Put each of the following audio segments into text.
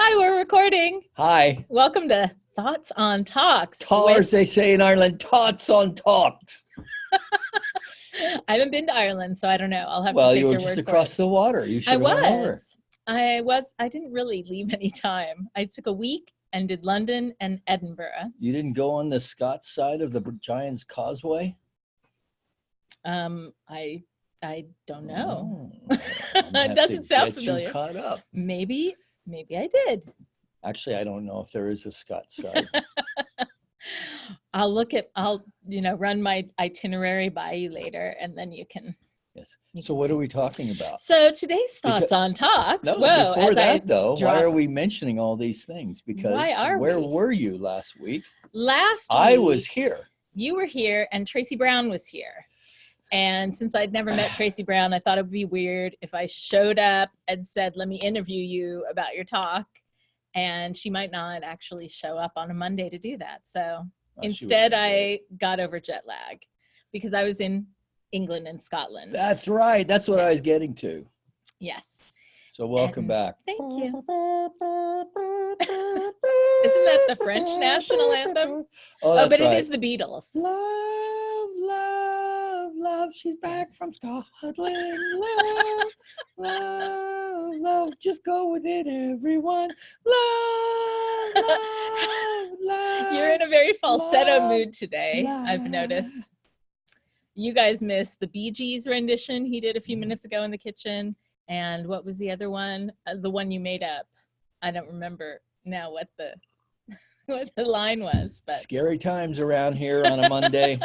Hi, we're recording. Hi. Welcome to Thoughts on Talks. As they say in Ireland, tots on talks. I haven't been to Ireland, so I don't know. I'll have to Well, take you were your just word across for it. the water. You should have gone over. I didn't really leave any time. I took a week and did London and Edinburgh. You didn't go on the Scots side of the Giant's Causeway? I don't know. Oh, It doesn't sound familiar. You caught up. Maybe I did. Actually, I don't know if there is a Scots side. I'll run my itinerary by you later, and then you can. Yes. So what are we talking about? So today's Thoughts on Talks. No, before that though, why are we mentioning all these things? Because where were you last week? Last week, I was here. You were here, and Tracy Brown was here. And since I'd never met Tracy Brown, I thought it would be weird if I showed up and said, let me interview you about your talk. And she might not actually show up on a Monday to do that. So instead, I got over jet lag because I was in England and Scotland. That's right. That's what I was getting to. Yes. So welcome back. Thank you. Isn't that the French national anthem? Oh, but right. It is the Beatles. Love, love, love. She's back from Scotland. Love, love, love. Just go with it, everyone. Love, love, love. You're in a very falsetto mood today, I've noticed. You guys missed the Bee Gees rendition he did a few minutes ago in the kitchen. And what was the other one? The one you made up. I don't remember now what the line was. But scary times around here on a Monday.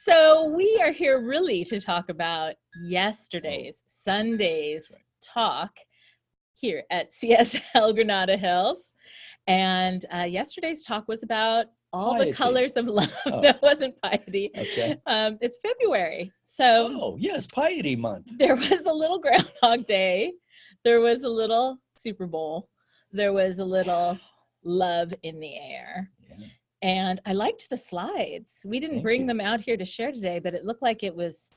So we are here really to talk about Sunday's talk here at CSL Granada Hills. And yesterday's talk was about all piety. The colors of love. Oh. That wasn't piety. Okay. It's February. So. Oh, yes, Piety Month. There was a little Groundhog Day. There was a little Superbowl. There was a little love in the air. Yeah. And I liked the slides. We didn't bring them out here to share today, but it looked like it was,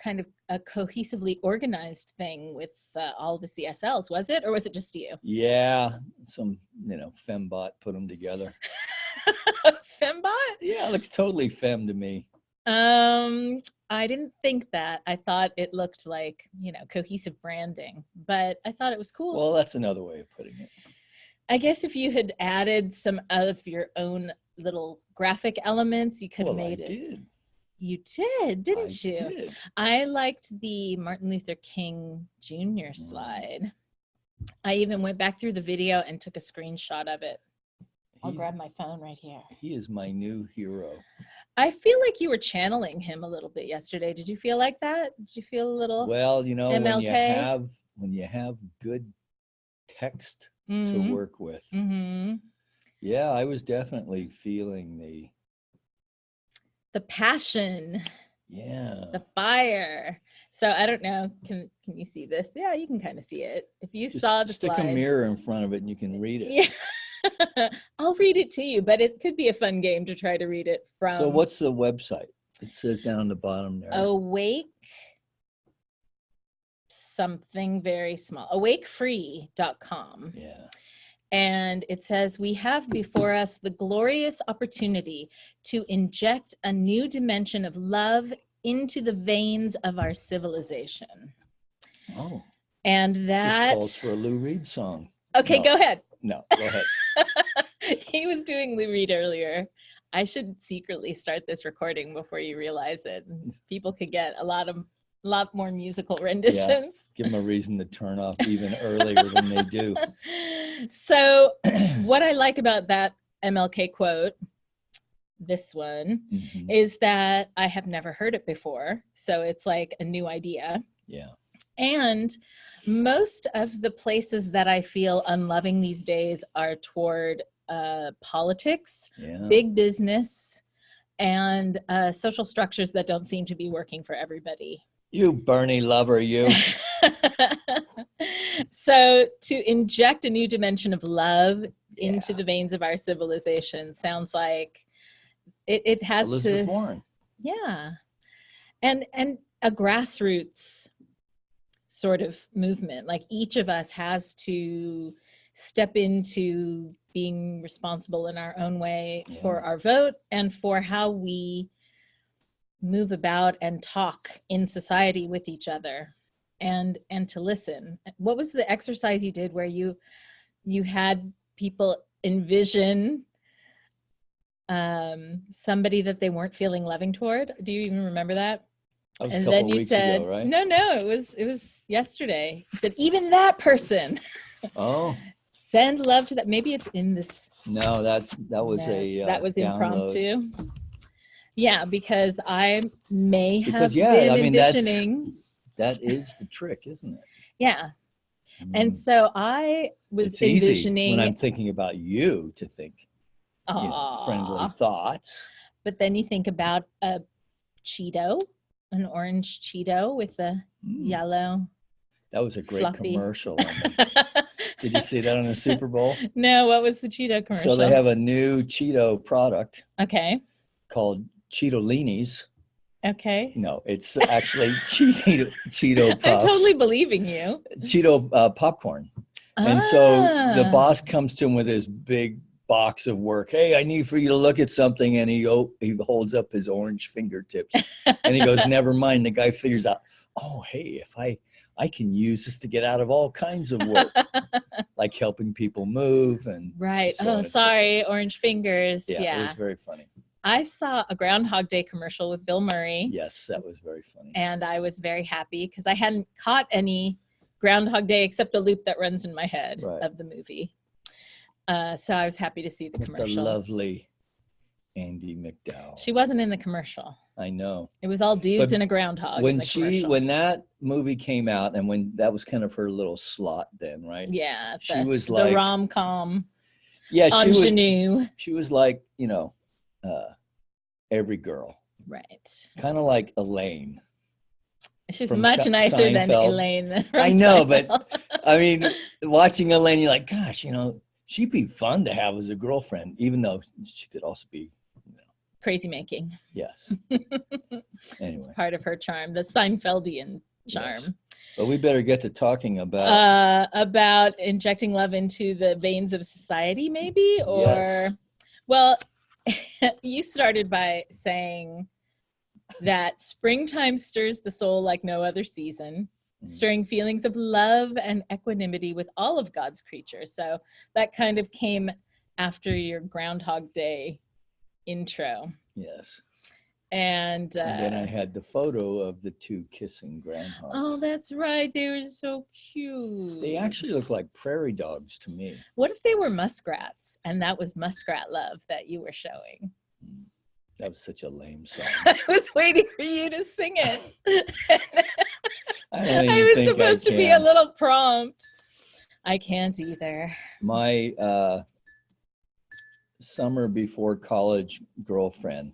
kind of a cohesively organized thing with all the CSLs. Was it? Or was it just you? Yeah. Some, Fembot put them together. Fembot? Yeah, it looks totally femme to me. I didn't think that. I thought it looked like, cohesive branding, but I thought it was cool. Well, that's another way of putting it. I guess if you had added some of your own little graphic elements, you could have made it. Did. You did, didn't you? Did. I liked the Martin Luther King Jr. slide. I even went back through the video and took a screenshot of it. I'll grab my phone right here. He is my new hero. I feel like you were channeling him a little bit yesterday. Did you feel like that? Did you feel a little MLK? when you have good text to work with. Mm-hmm. Yeah, I was definitely feeling the passion. Yeah. The fire. So I don't know. Can you see this? Yeah, you can kind of see it. If you saw the stick slide, a mirror in front of it and you can read it. Yeah. I'll read it to you, but it could be a fun game to try to read it from. So what's the website? It says down the bottom there. Awake something very small. Awakefree.com. Yeah. And it says, we have before us the glorious opportunity to inject a new dimension of love into the veins of our civilization. Oh. And that this calls for a Lour Reed song. Okay, go ahead. No, go ahead. He was doing Lour Reed earlier. I should secretly start this recording before you realize it. People could get a lot more musical renditions. Yeah, give them a reason to turn off even earlier than they do. So what I like about that MLK quote, this one, is that I have never heard it before. So it's like a new idea. Yeah. And most of the places that I feel unloving these days are toward politics, big business, and social structures that don't seem to be working for everybody. You Bernie lover, you. So to inject a new dimension of love into the veins of our civilization sounds like it has Elizabeth Warren. Yeah. And a grassroots sort of movement. Like each of us has to step into being responsible in our own way for our vote and for how we move about and talk in society with each other, and to listen. What was the exercise you did where you had people envision somebody that they weren't feeling loving toward? Do you even remember that? That was a couple of weeks ago, right? No, it was yesterday. You said, even that person. Oh. Send love to that. Maybe it's in this. No, that was that was download. impromptu. Yeah, because I may have been envisioning. That is the trick, isn't it? Yeah. And so I was envisioning. Easy when I'm thinking about you to think friendly thoughts. But then you think about a Cheeto, an orange Cheeto with a yellow. That was a great fluffy commercial. Did you see that on the Super Bowl? No, what was the Cheeto commercial? So they have a new Cheeto product. Okay. Called Cheetolinis. Okay. No, it's actually Cheeto Puffs. I'm totally believing you. Cheeto popcorn. And so the boss comes to him with his big box of work. Hey, I need for you to look at something. And he holds up his orange fingertips. And he goes, never mind. The guy figures out, oh, hey, if I can use this to get out of all kinds of work, like helping people move. And right. So sorry, orange fingers. Yeah, it was very funny. I saw a Groundhog Day commercial with Bill Murray. Yes, that was very funny. And I was very happy because I hadn't caught any Groundhog Day except the loop that runs in my head of the movie. So I was happy to see the commercial. The lovely Andie McDowell. She wasn't in the commercial. I know. It was all dudes and a groundhog. When that movie came out, and when that was kind of her little slot then, right? Yeah. She was like the rom-com. Yeah, ingenue. She was like, every girl. Right. Kind of like Elaine. She's much nicer Seinfeld. Than Elaine. I know, but I mean, watching Elaine, you're like, gosh, she'd be fun to have as a girlfriend, even though she could also be crazy making. Yes. Anyway, it's part of her charm, the Seinfeldian charm. Yes. But we better get to talking about injecting love into the veins of society, maybe, or well, you started by saying that springtime stirs the soul like no other season, stirring feelings of love and equanimity with all of God's creatures. So that kind of came after your Groundhog Day intro. Yes. And then I had the photo of the two kissing groundhogs. Oh, that's right. They were so cute. They actually look like prairie dogs to me. What if they were muskrats and that was muskrat love that you were showing? That was such a lame song. I was waiting for you to sing it. I was supposed to be a little prompt. I can't either. My summer before college girlfriend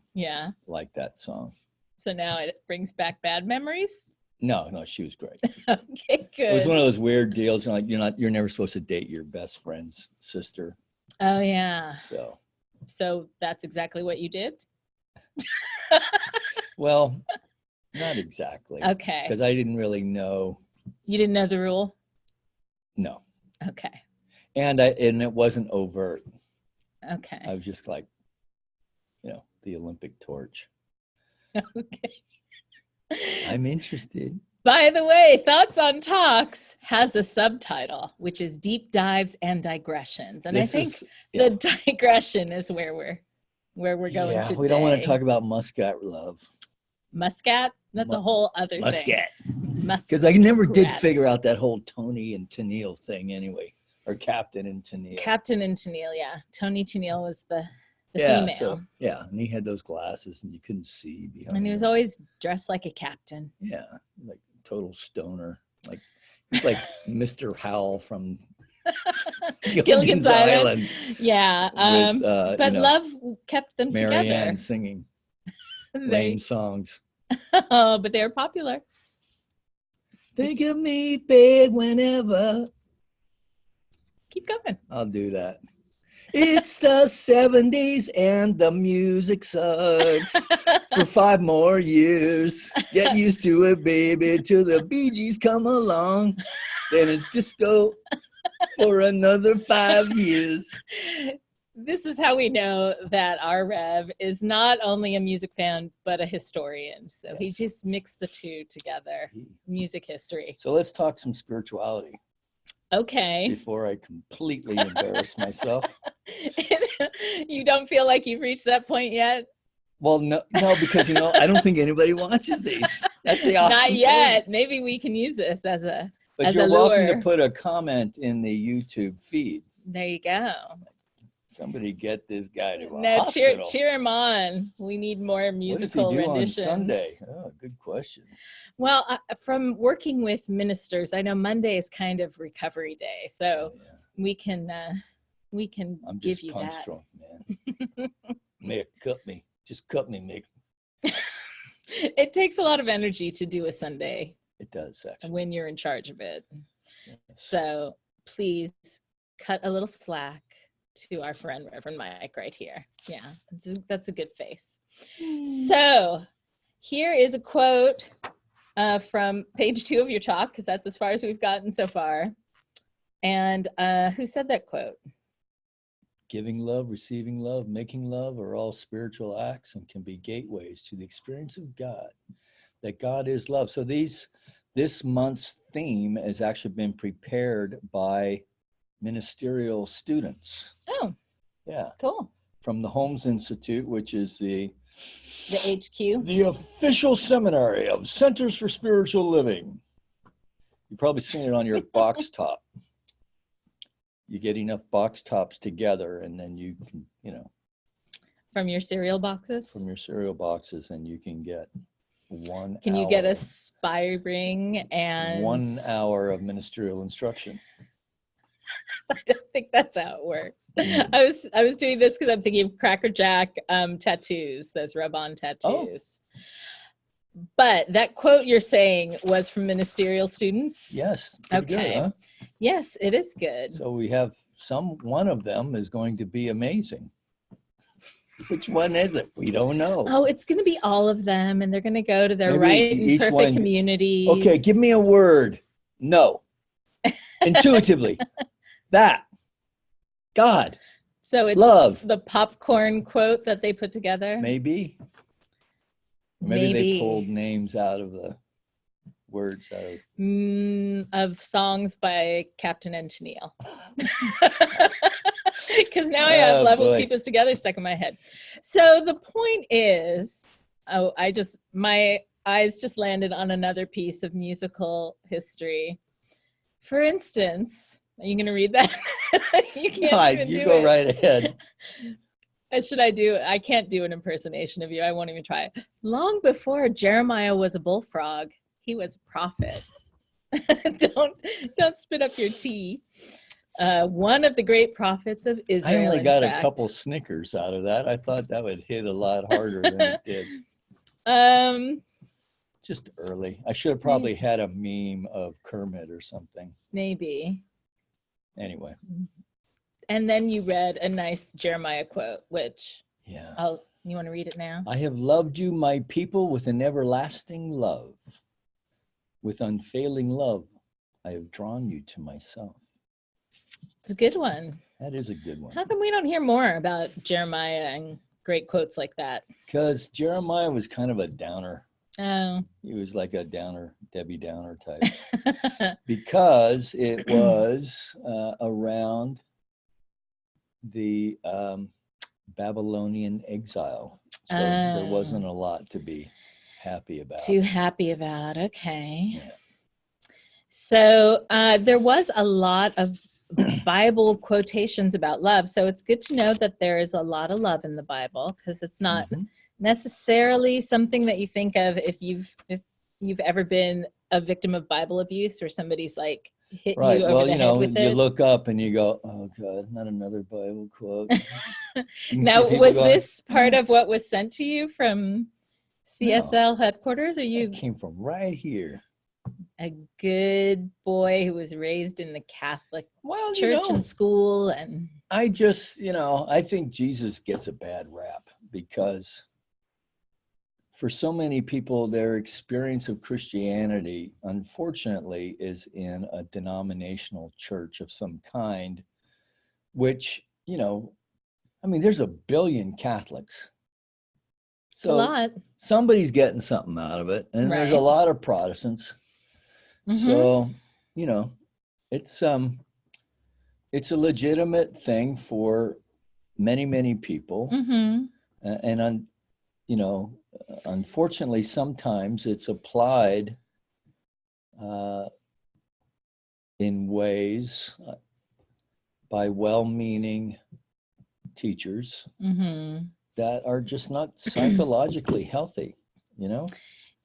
liked that song. So now it brings back bad memories? No, she was great. Okay, good. It was one of those weird deals, like you're never supposed to date your best friend's sister. Oh yeah. So that's exactly what you did? Well, not exactly. Okay. Because I didn't really know. You didn't know the rule? No. Okay. And it wasn't overt. Okay. I was just like, the Olympic torch. Okay. I'm interested. By the way, Thoughts on Talks has a subtitle, which is Deep Dives and Digressions. And I think the digression is where we're going today. We don't want to talk about muscat love. Muscat? That's a whole other thing. Muscat. Because I never did figure out that whole Tony and Tennille thing anyway. Or Captain and Tennille. Captain and Tennille, yeah. Tony Tennille was the female. And he had those glasses and you couldn't see behind And he was always dressed like a captain. Yeah, like total stoner. Like he's like Mr. Howell from Gilligan's Island. Yeah. With, but love kept them Mary together. Ann singing lame songs. But they were popular. Think of me, babe, whenever. Keep going. I'll do that. It's the 70s and the music sucks for 5 more years. Get used to it, baby, till the Bee Gees come along. Then it's disco. for another 5 years. This is how we know that our Rev is not only a music fan, but a historian. So he just mixed the two together, music history. So let's talk some spirituality. Okay. Before I completely embarrass myself. You don't feel like you've reached that point yet? Well, no, because, I don't think anybody watches these. That's the awesome Not yet. thing. Maybe we can use this as a But you're welcome to put a comment in the YouTube feed. There you go. Somebody get this guy to a no, hospital. cheer him on. We need more musical renditions. On Sunday? Oh, good question. Well, from working with ministers, I know Monday is kind of recovery day, so we can I'm give just you punch that. drunk, man. Mick, cut me. Just cut me, Mick. It takes a lot of energy to do a Sunday. It does, actually. When you're in charge of it. Yes. So please cut a little slack to our friend Reverend Mike right here. Yeah, that's a good face. So here is a quote from page 2 of your talk, because that's as far as we've gotten so far. And who said that quote? Giving love, receiving love, making love are all spiritual acts and can be gateways to the experience of God, that God is love. So this month's theme has actually been prepared by ministerial students. Oh, yeah, cool. From the Holmes Institute, which is the HQ, the official seminary of Centers for Spiritual Living. You've probably seen it on your box top. You get enough box tops together, and then you can, from your cereal boxes. From your cereal boxes, and you can get 1 hour. Can you get a spy ring and 1 hour of ministerial instruction? I don't think that's how it works. I was doing this because I'm thinking of Cracker Jack tattoos, those rub-on tattoos. Oh. But that quote you're saying was from ministerial students? Yes. Okay. Good, huh? Yes, it is good. So we have one of them is going to be amazing. Which one is it? We don't know. Oh, it's going to be all of them, and they're going to go to their right and perfect communities. Okay, give me a word. No. Intuitively. That. God. So it's love. The popcorn quote that they put together? Maybe. Maybe they pulled names out of the words out of songs by Captain and Tennille. Because now I have Love Will Keep Us Together stuck in my head. So the point is, my eyes just landed on another piece of musical history. For instance, are you going to read that? You can't you go right ahead. I can't do an impersonation of you. I won't even try. Long before Jeremiah was a bullfrog, he was a prophet. Don't spit up your tea. One of the great prophets of Israel. I only got a couple Snickers out of that. I thought that would hit a lot harder than it did. Just early. I should have probably had a meme of Kermit or something. Maybe. Anyway. And then you read a nice Jeremiah quote, which you want to read it now? I have loved you, my people, with an everlasting love. With unfailing love, I have drawn you to myself. It's a good one. That is a good one. How come we don't hear more about Jeremiah and great quotes like that? Because Jeremiah was kind of a downer. Oh. He was like a downer, Debbie Downer type. Because it was around the Babylonian exile. So there wasn't a lot to be happy about. Too happy about, okay. Yeah. So there was a lot of Bible quotations about love. So it's good to know that there is a lot of love in the Bible, because it's not necessarily something that you think of if you've ever been a victim of Bible abuse, or somebody's like hit you over the head with it. You look up and you go, oh God, not another Bible quote. Now, was this part of what was sent to you from CSL headquarters, or you? It came from right here. A good boy who was raised in the Catholic church and school. And I just, I think Jesus gets a bad rap because for so many people, their experience of Christianity, unfortunately, is in a denominational church of some kind, which, you know, I mean, there's 1 billion Catholics. It's a lot. Somebody's getting something out of it. And there's a Right. lot of Protestants. So, you know, it's a legitimate thing for many, many people. And you know, unfortunately, sometimes it's applied in ways by well-meaning teachers that are just not psychologically healthy, you know?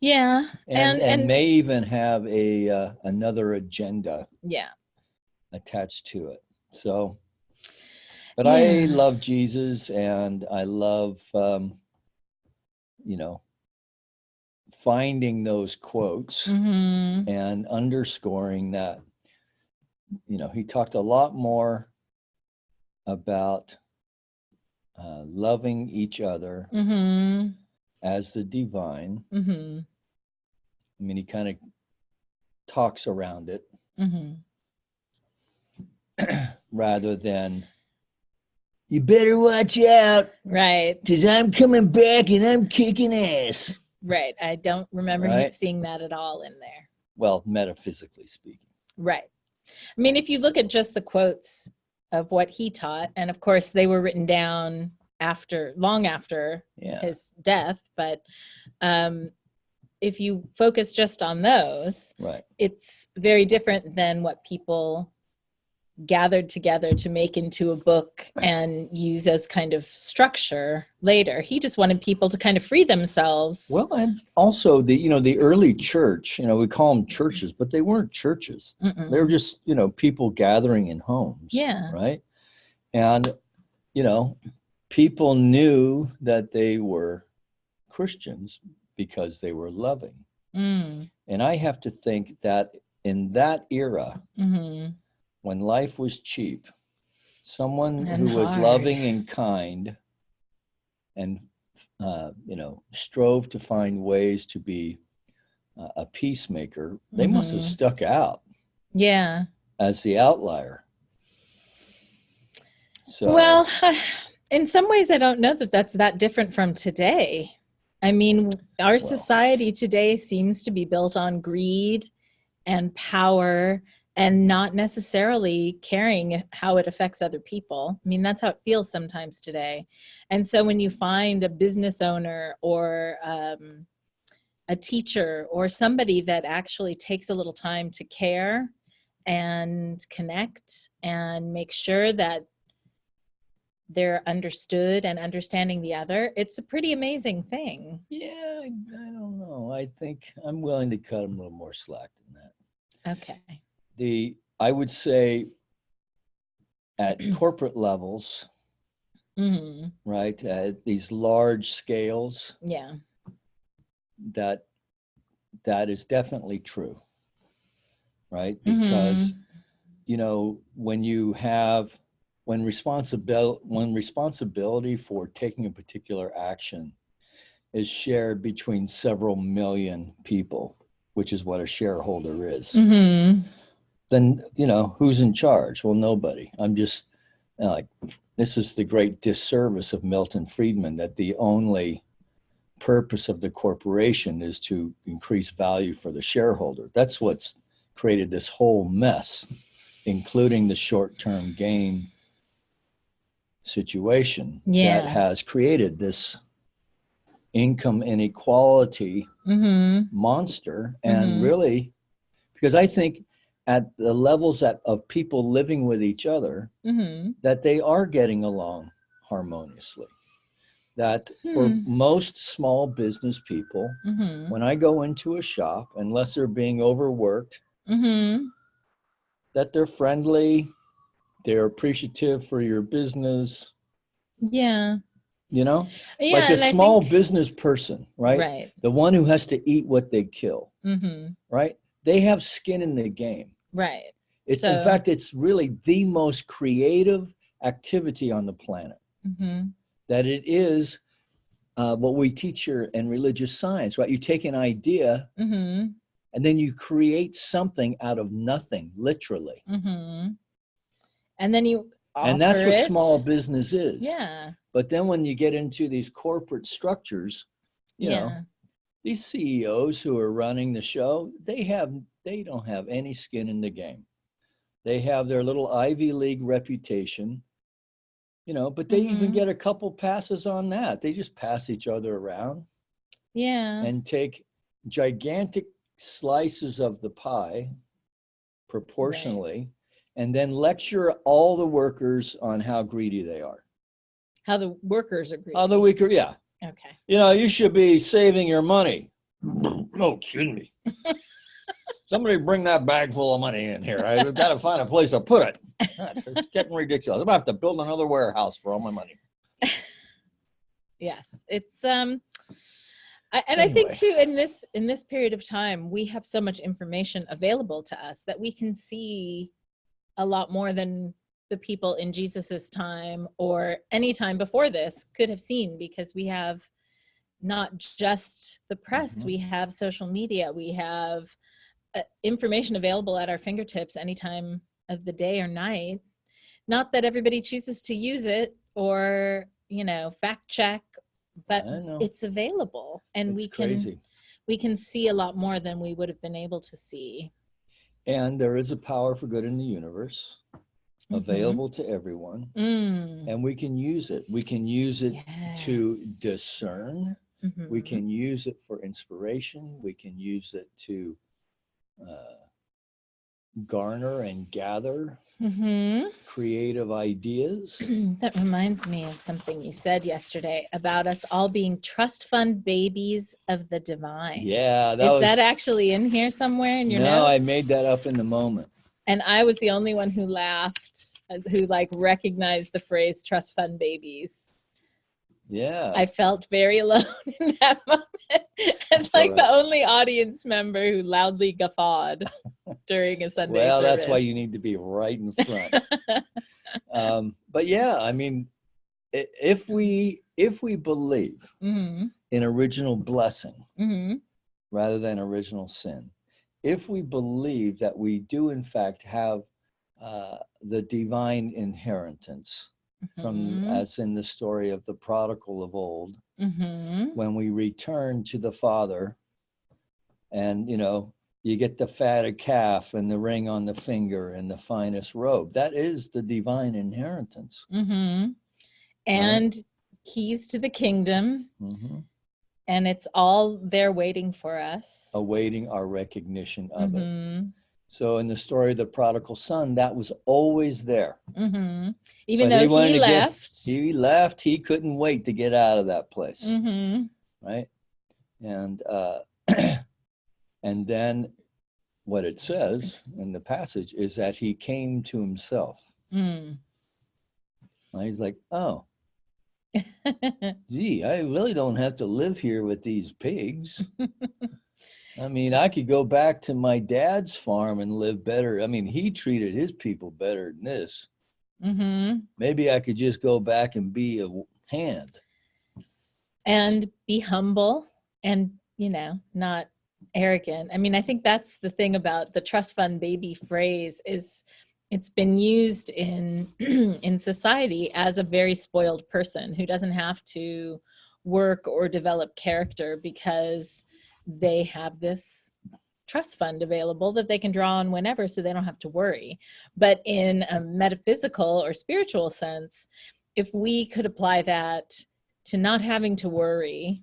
Yeah. And may even have another agenda attached to it. So, but I love Jesus, and I love, you know, finding those quotes and underscoring that, you know, he talked a lot more about loving each other as the divine. I mean, he kind of talks around it rather than, you better watch out. Right. Because I'm coming back and I'm kicking ass. Right. I don't remember seeing that at all in there. Well, metaphysically speaking. Right. I mean, if you look at just the quotes of what he taught, and of course they were written down long after his death, but if you focus just on those, it's very different than what people gathered together to make into a book and use as kind of structure later. He just wanted people to kind of free themselves. Well, and also the early church, you know, we call them churches, but they weren't churches. They were just, you know, people gathering in homes. Yeah. Right. And, you know, people knew that they were Christians because they were loving. And I have to think that in that era, when life was cheap, someone who was loving and kind and, you know, strove to find ways to be a peacemaker, they must have stuck out as the outlier. So, well, in some ways, I don't know that that's that different from today. I mean, our society today seems to be built on greed and power and not necessarily caring how it affects other people. I mean, that's how it feels sometimes today. And so when you find a business owner or a teacher or somebody that actually takes a little time to care and connect and make sure that they're understood and understanding the other, it's a pretty amazing thing. Yeah, I don't know. I think I'm willing to cut them a little more slack than that. Okay. I would say at corporate levels, right, at these large scales, that is definitely true, right? Because, you know, when responsibility for taking a particular action is shared between several million people, which is what a shareholder is, then, you know, who's in charge? Well, nobody. I'm just like, this is the great disservice of Milton Friedman, that the only purpose of the corporation is to increase value for the shareholder. That's what's created this whole mess, including the short-term gain situation that has created this income inequality monster. And really, because I think at the levels of people living with each other, that they are getting along harmoniously. That for most small business people, when I go into a shop, unless they're being overworked, that they're friendly, they're appreciative for your business. Yeah. You know, like a small business person, right? Right. The one who has to eat what they kill, right? They have skin in the game. Right. In fact, it's really the most creative activity on the planet. That it is what we teach here in religious science, right? You take an idea Mm-hmm. and then you create something out of nothing, literally. Mm-hmm. And then you offer and that's what it. small business is. Yeah. But then when you get into these corporate structures, you know, these CEOs who are running the show, they don't have any skin in the game. They have their little Ivy League reputation, you know, but they even get a couple passes on that. They just pass each other around. Yeah. And take gigantic slices of the pie proportionally, and then lecture all the workers on how greedy they are. How the workers are greedy. How the workers, yeah. Okay. You know, you should be saving your money. No kidding me. Somebody bring that bag full of money in here. I've got to find a place to put it. It's getting ridiculous. I'm going to have to build another warehouse for all my money. Yes. It's I think too, in this period of time, we have so much information available to us that we can see a lot more than the people in Jesus's time or any time before this could have seen, because we have not just the press, we have social media, we have information available at our fingertips any time of the day or night. Not that everybody chooses to use it or, you know, fact check, but it's available, and we can see a lot more than we would have been able to see. And there is a power for good in the universe available to everyone, and we can use it. We can use it to discern. We can use it for inspiration. We can use it to garner and gather creative ideas. That reminds me of something you said yesterday about us all being trust fund babies of the divine. Yeah, that actually in here somewhere in your notes? No, I made that up in the moment. And I was the only one who laughed, who like recognized the phrase trust fund babies. Yeah. I felt very alone in that moment. It's like the only audience member who loudly guffawed during a Sunday service. That's why you need to be right in front. But yeah, I mean, if we believe in original blessing rather than original sin, if we believe that we do in fact have the divine inheritance, from as in the story of the prodigal of old, when we return to the Father, and you know, you get the fatted calf and the ring on the finger and the finest robe. That is the divine inheritance. And keys to the kingdom. And it's all there waiting for us, awaiting our recognition of it. So in the story of the prodigal son, that was always there. Even though he left. He couldn't wait to get out of that place. Right? And and then what it says in the passage is that he came to himself. He's like, oh, gee, I really don't have to live here with these pigs. I mean, I could go back to my dad's farm and live better. I mean, he treated his people better than this. Maybe I could just go back and be a hand. And be humble and, you know, not arrogant. I mean, I think that's the thing about the trust fund baby phrase is it's been used in in society as a very spoiled person who doesn't have to work or develop character because they have this trust fund available that they can draw on whenever, so they don't have to worry. But in a metaphysical or spiritual sense, if we could apply that to not having to worry,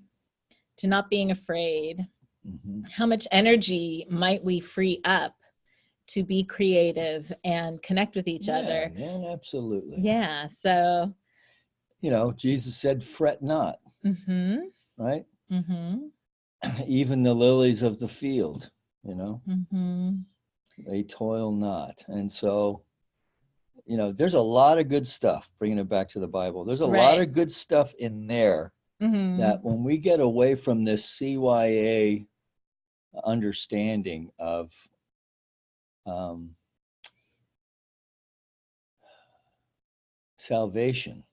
to not being afraid, how much energy might we free up to be creative and connect with each other? Man, absolutely. Yeah. So, you know, Jesus said, fret not. Right? Even the lilies of the field, you know, they toil not. And so, you know, there's a lot of good stuff, bringing it back to the Bible. There's a lot of good stuff in there that when we get away from this CYA understanding of salvation,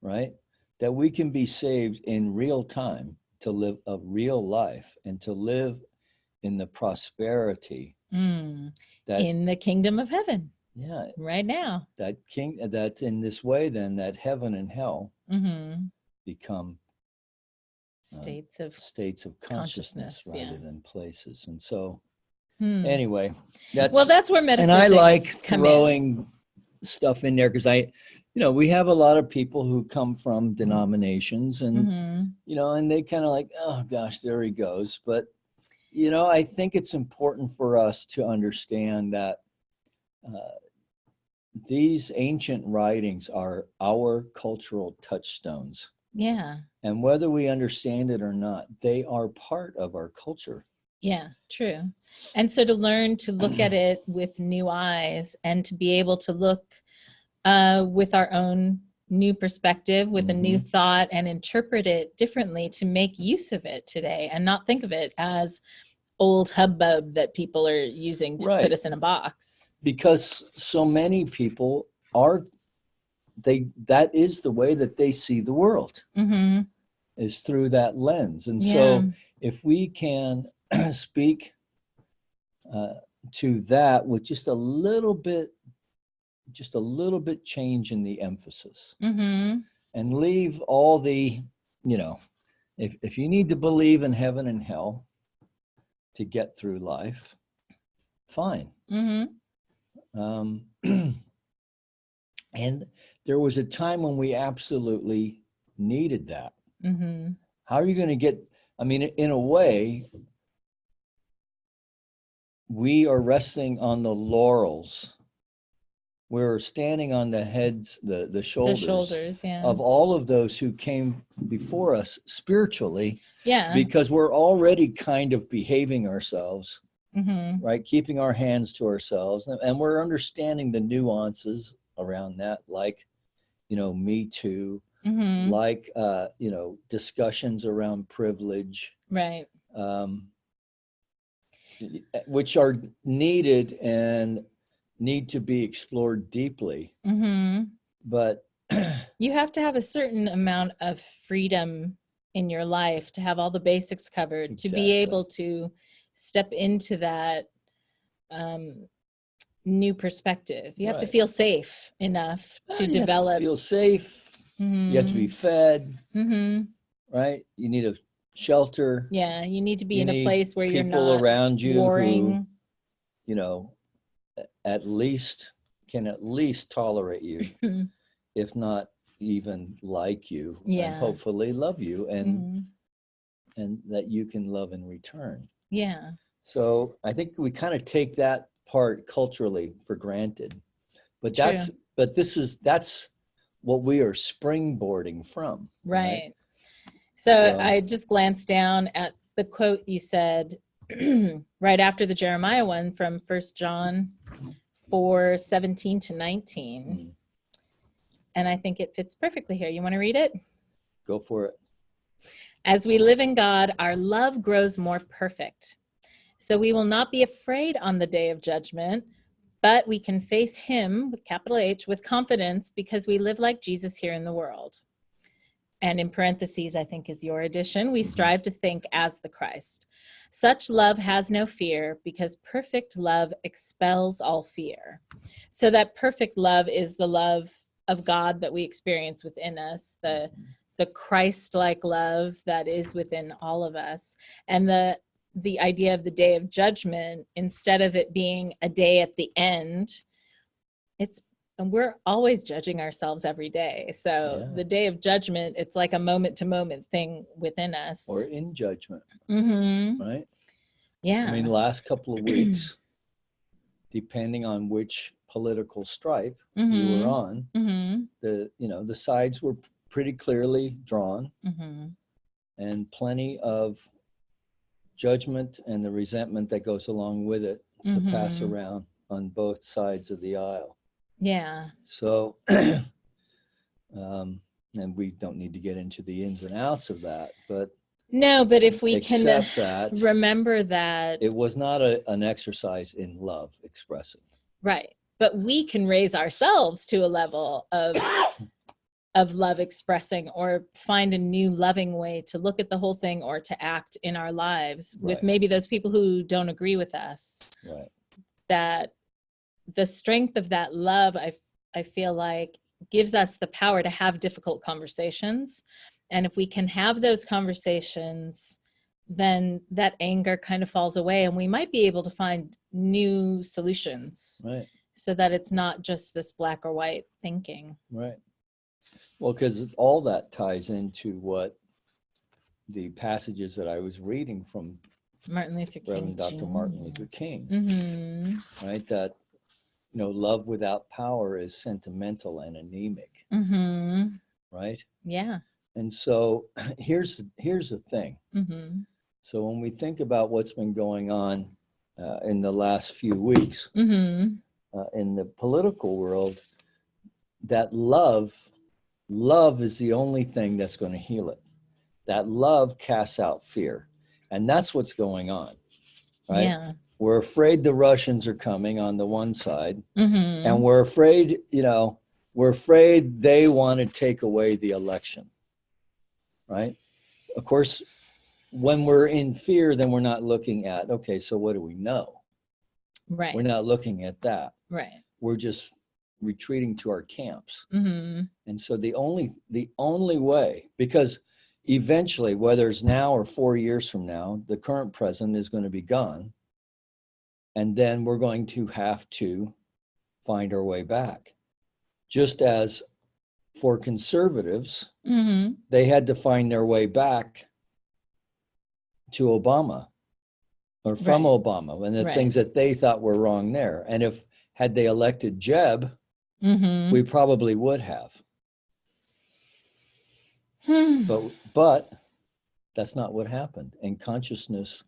right? that we can be saved in real time, to live a real life and to live in the prosperity that in the kingdom of heaven. Yeah. Right now. That in this way, then, that heaven and hell become states of consciousness rather than places. And so anyway, that's where metaphysics and I like throwing stuff in there because we have a lot of people who come from denominations and and they kind of like, oh gosh, there he goes. But I think it's important for us to understand that these ancient writings are our cultural touchstones. Yeah. And whether we understand it or not, they are part of our culture. Yeah, true. And so to learn to look at it with new eyes and to be able to look with our own new perspective, with a new thought, and interpret it differently to make use of it today and not think of it as old hubbub that people are using to put us in a box. Because so many people that is the way that they see the world, is through that lens. And so if we can speak to that with just a little bit change in the emphasis, and leave all the, if you need to believe in heaven and hell to get through life, fine. And there was a time when we absolutely needed that. How are you going to get, in a way, we are resting on the laurels. We're standing on the heads, the shoulders of all of those who came before us spiritually. Yeah. Because we're already kind of behaving ourselves, right? Keeping our hands to ourselves. And we're understanding the nuances around that, like, Me Too, like, discussions around privilege. Right. Which are needed and need to be explored deeply. But you have to have a certain amount of freedom in your life to have all the basics covered, to be able to step into that new perspective. You have to feel safe enough to develop. Feel safe. You have to be fed. Right? You need a shelter. Yeah, you need to be in a place where you're not people around you warring. Who, can at least tolerate you, if not even like you, and hopefully love you, and that you can love in return. Yeah. So I think we kind of take that part culturally for granted, but that's what we are springboarding from. Right. So I just glanced down at the quote you said right after the Jeremiah one from 1 John 4:17-19. And I think it fits perfectly here. You want to read it? Go for it. As we live in God, our love grows more perfect. So we will not be afraid on the day of judgment, but we can face him, with capital H, with confidence because we live like Jesus here in the world. And in parentheses, I think is your addition, we strive to think as the Christ. Such love has no fear because perfect love expels all fear. So that perfect love is the love of God that we experience within us, the Christ-like love that is within all of us. And the idea of the day of judgment, instead of it being a day at the end, and we're always judging ourselves every day. So the day of judgment, it's like a moment to moment thing within us. Or in judgment. Right? Yeah. The last couple of weeks, depending on which political stripe you were on, the sides were pretty clearly drawn, and plenty of judgment and the resentment that goes along with it to pass around on both sides of the aisle. Yeah. So, and we don't need to get into the ins and outs of that, but no, but if we can that, remember that it was not an exercise in love expressing. Right. But we can raise ourselves to a level of of love expressing, or find a new loving way to look at the whole thing or to act in our lives with maybe those people who don't agree with us. Right. That the strength of that love, I feel like, gives us the power to have difficult conversations. And if we can have those conversations, then that anger kind of falls away, and we might be able to find new solutions. Right. So that it's not just this black or white thinking. Right. Well, because all that ties into what the passages that I was reading from Martin Luther King, Reverend Dr. Martin Luther King, mm-hmm. right? That, love without power is sentimental and anemic, mm-hmm. right? Yeah. And so here's the thing. Mm-hmm. So when we think about what's been going on in the last few weeks mm-hmm. In the political world, that love is the only thing that's going to heal it. That love casts out fear. And that's what's going on, right? Yeah. We're afraid the Russians are coming on the one side, mm-hmm. and we're afraid they want to take away the election, right? Of course, when we're in fear, then we're not looking at, okay, so what do we know? Right. We're not looking at that. Right. We're just retreating to our camps. mm-hmm. And so the only way, because eventually, whether it's now or 4 years from now, the current president is going to be gone. And then we're going to have to find our way back. Just as for conservatives, mm-hmm. they had to find their way back to Obama, or from Obama, and the things that they thought were wrong there. And had they elected Jeb, mm-hmm. we probably would have. But that's not what happened. And consciousness,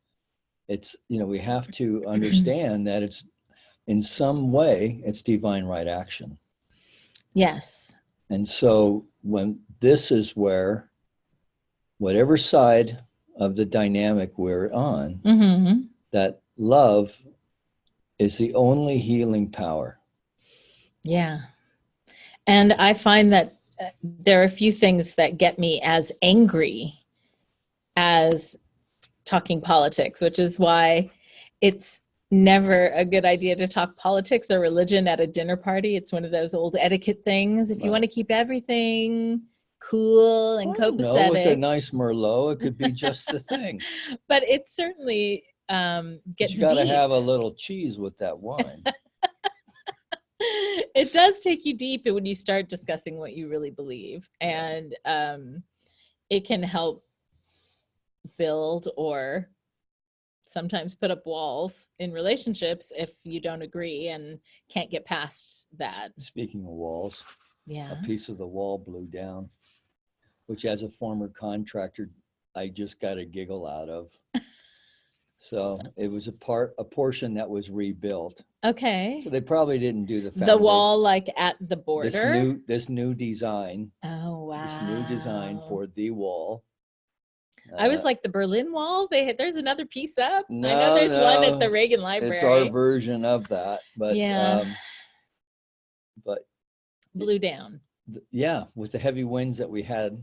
it's, we have to understand that it's, in some way, it's divine right action. Yes. And so when this is where, whatever side of the dynamic we're on, mm-hmm. that love is the only healing power. Yeah. And I find that there are a few things that get me as angry as talking politics, which is why it's never a good idea to talk politics or religion at a dinner party. It's one of those old etiquette things. If you want to keep everything cool and copacetic. With a nice Merlot, it could be just the thing. But it certainly gets deep. You got to have a little cheese with that wine. It does take you deep when you start discussing what you really believe. And it can help build or sometimes put up walls in relationships if you don't agree and can't get past that. Speaking of walls, yeah, a piece of the wall blew down, which as a former contractor, I just got a giggle out of. So it was a portion that was rebuilt. Okay. So they probably didn't do the wall like at the border. This new design. Oh wow. This new design for the wall. I was like the Berlin Wall. There's another piece up. I know there's one at the Reagan Library. It's our version of that, but yeah. But blew down. Yeah, with the heavy winds that we had.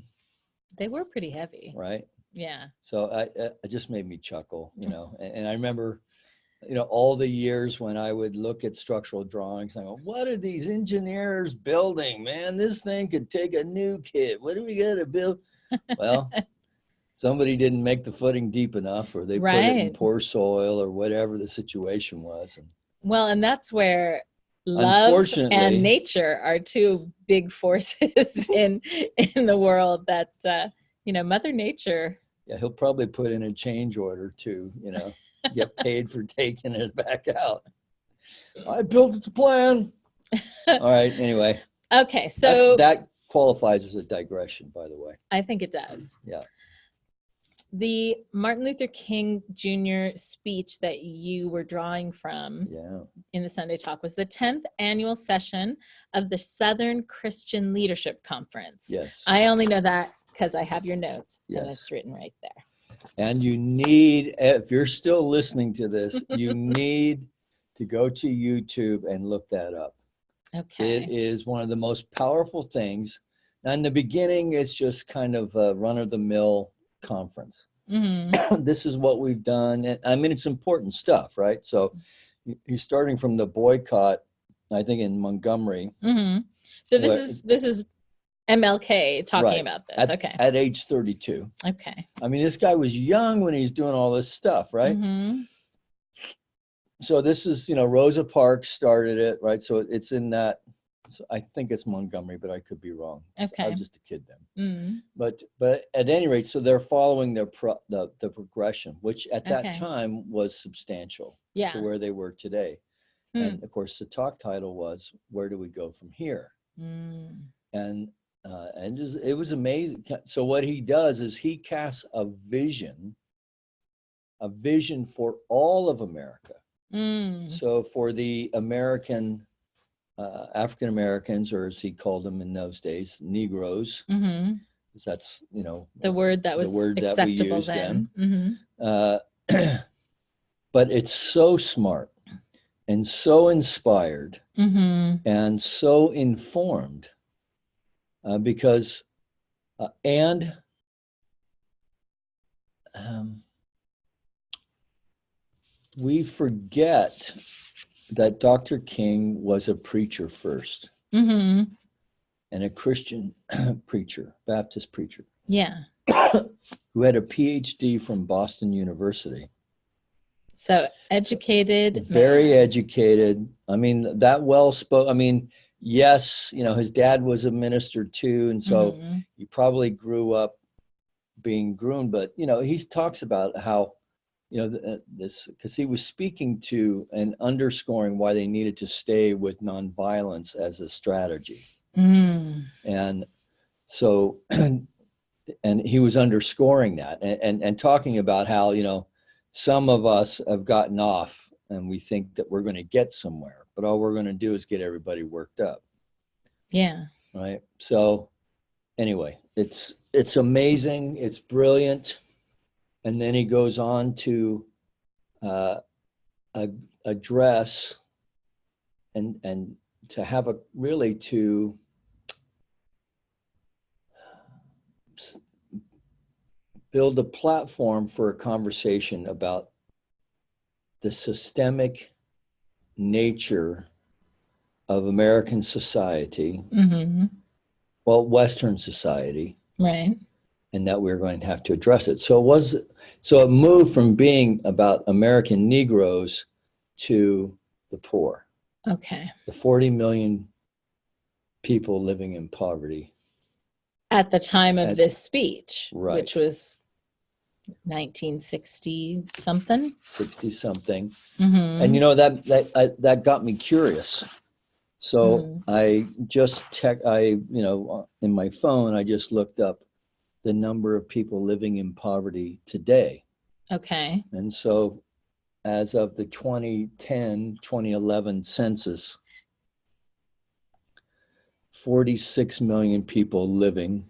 They were pretty heavy. Right. Yeah. So it just made me chuckle, and I remember, all the years when I would look at structural drawings, I go, what are these engineers building, man? This thing could take a new kit. What do we got to build? Well, somebody didn't make the footing deep enough, or they put it in poor soil, or whatever the situation was. Well, and that's where love and nature are two big forces in the world that, Mother Nature. Yeah, he'll probably put in a change order to, get paid for taking it back out. I built it to plan. All right, anyway. Okay, so that qualifies as a digression, by the way. I think it does. Yeah. The Martin Luther King Jr. speech that you were drawing from in the Sunday Talk was the 10th annual session of the Southern Christian Leadership Conference. Yes. I only know that because I have your notes, and it's written right there. And you need, if you're still listening to this, you need to go to YouTube and look that up. Okay. It is one of the most powerful things Now, in the beginning, it's just kind of a run-of-the-mill conference. Mm-hmm. This is what we've done. And I mean, it's important stuff, right? So he's starting from the boycott, I think, in Montgomery. Mm-hmm. So this is MLK talking about this. At age 32. Okay. I mean, this guy was young when he's doing all this stuff, right? Mm-hmm. So this is, Rosa Parks started it, right? So it's in that. So I think it's Montgomery, but I could be wrong. Okay. I was just a kid then. Mm-hmm. But at any rate, so they're following the progression, which at that time was substantial to where they were today. And of course, the talk title was, "Where do we go from here?" And it was amazing. So what he does is he casts a vision for all of America. So for the American. African Americans, or as he called them in those days, Negroes, because that's the word that was acceptable that we used then. But it's so smart and so inspired and so informed because we forget that Dr. King was a preacher first, and a Christian preacher, Baptist preacher. Yeah. Who had a PhD from Boston University. So educated. Very educated. I mean, that well spoke. I mean, yes, his dad was a minister too, and so he probably grew up being groomed. But he talks about how. This because he was speaking to and underscoring why they needed to stay with nonviolence as a strategy. And so, and he was underscoring that and talking about how, some of us have gotten off and we think that we're going to get somewhere, but all we're going to do is get everybody worked up. Yeah. Right. So anyway, it's amazing. It's brilliant. And then he goes on to address and to have to build a platform for a conversation about the systemic nature of American society, well, Western society. Right. And that we're going to have to address it. So it moved from being about American Negroes to the poor. Okay. The 40 million people living in poverty. At the time of this speech, right, which was 1960 something. 60 something. And that got me curious. So I just in my phone, I just looked up the number of people living in poverty today. Okay. And so as of the 2011 census, 46 million people living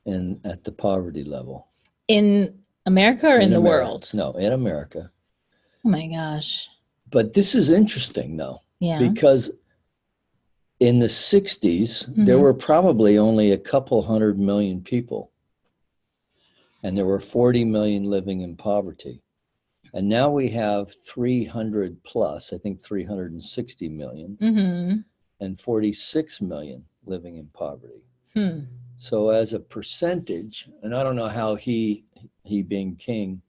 at the poverty level. In America or in the world? No, in America. Oh my gosh. But this is interesting though. Yeah. Because in the 60s, there were probably only a couple 100 million people. And there were 40 million living in poverty. And now we have 300 plus, I think 360 million, and 46 million living in poverty. So as a percentage, and I don't know how he being king,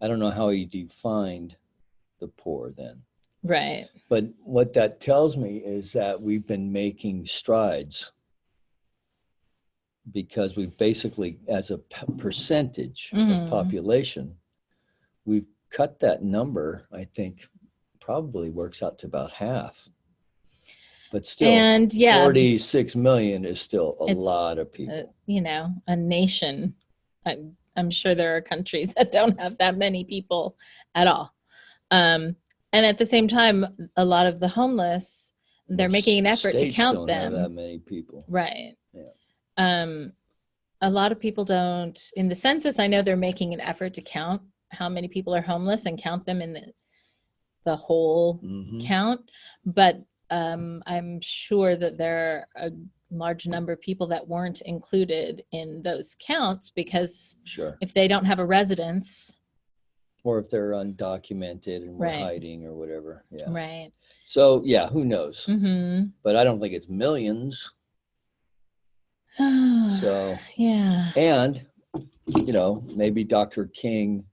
I don't know how he defined the poor then. Right. But what that tells me is that we've been making strides because we basically, as a percentage of population, we've cut that number, I think probably works out to about half. But still, 46 million is still a lot of people. A nation. I'm sure there are countries that don't have that many people at all. And at the same time, a lot of the homeless, they're making an effort to count them. Don't have that many people. Right. Yeah. A lot of people don't. In the census, I know they're making an effort to count how many people are homeless and count them in the whole count. But I'm sure that there are a large number of people that weren't included in those counts because Sure. if they don't have a residence. Or if they're undocumented and we're Right. hiding or whatever. Yeah. Right. So, yeah, who knows? Mm-hmm. But I don't think it's millions. So, yeah. And, you know, maybe Dr. King,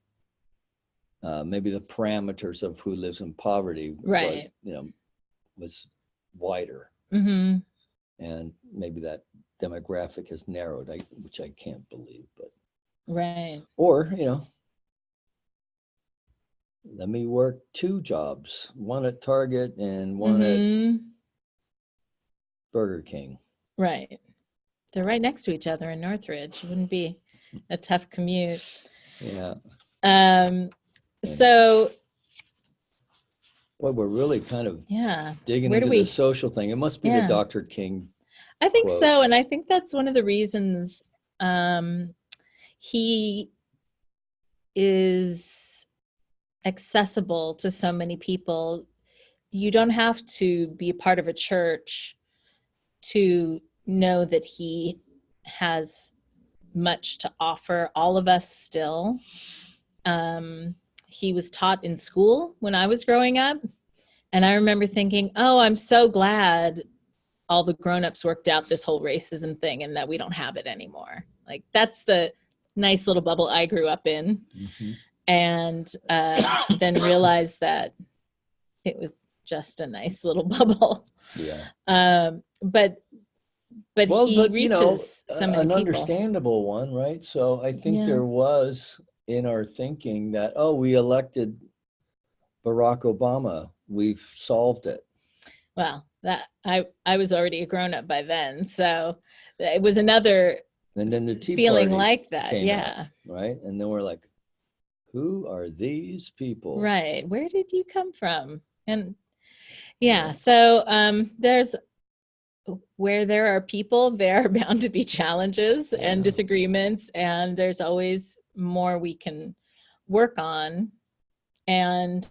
maybe the parameters of who lives in poverty, Right. was, you know, was wider. Mm-hmm. And maybe that demographic has narrowed, which I can't believe. But right. Or, you know, let me work 2 jobs, one at Target and one at Burger King. Right. They're right next to each other in Northridge. It wouldn't be a tough commute. Yeah. So. Well, we're really kind of digging into the social thing. It must be the Dr. King. I think quote. so. And I think that's one of the reasons he is accessible to so many people. You don't have to be a part of a church to know that he has much to offer all of us still. He was taught in school when I was growing up. And I remember thinking, oh, I'm so glad all the grownups worked out this whole racism thing and that we don't have it anymore. Like, that's the nice little bubble I grew up in. Mm-hmm. And then realized that it was just a nice little bubble. Yeah. But he reaches so many people. An understandable one, right? So I think there was in our thinking that, oh, we elected Barack Obama, we've solved it. Well, that I was already a grown-up by then, so it was another and then the Tea feeling Party like that. came Yeah. out, right? And then we're like, who are these people? Right. Where did you come from? And so there's where there are people, there are bound to be challenges and disagreements, and there's always more we can work on. And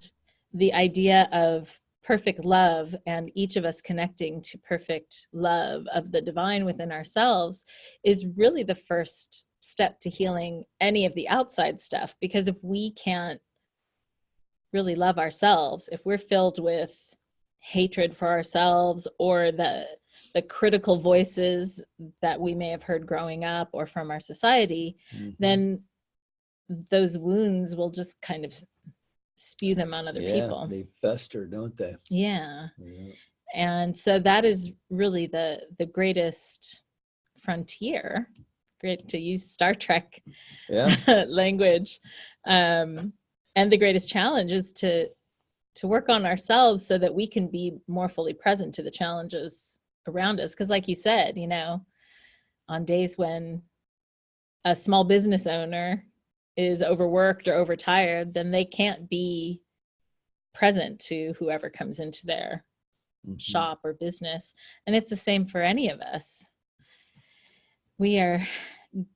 the idea of perfect love and each of us connecting to perfect love of the divine within ourselves is really the first step to healing any of the outside stuff. Because if we can't really love ourselves, if we're filled with hatred for ourselves or the critical voices that we may have heard growing up or from our society, then those wounds will just kind of spew them on other people. They fester, don't they? Yeah. And so that is really the greatest frontier, great to use Star Trek language, and the greatest challenge is to work on ourselves so that we can be more fully present to the challenges around us. Because like you said, you know, on days when a small business owner is overworked or overtired, then they can't be present to whoever comes into their shop or business. And it's the same for any of us. We are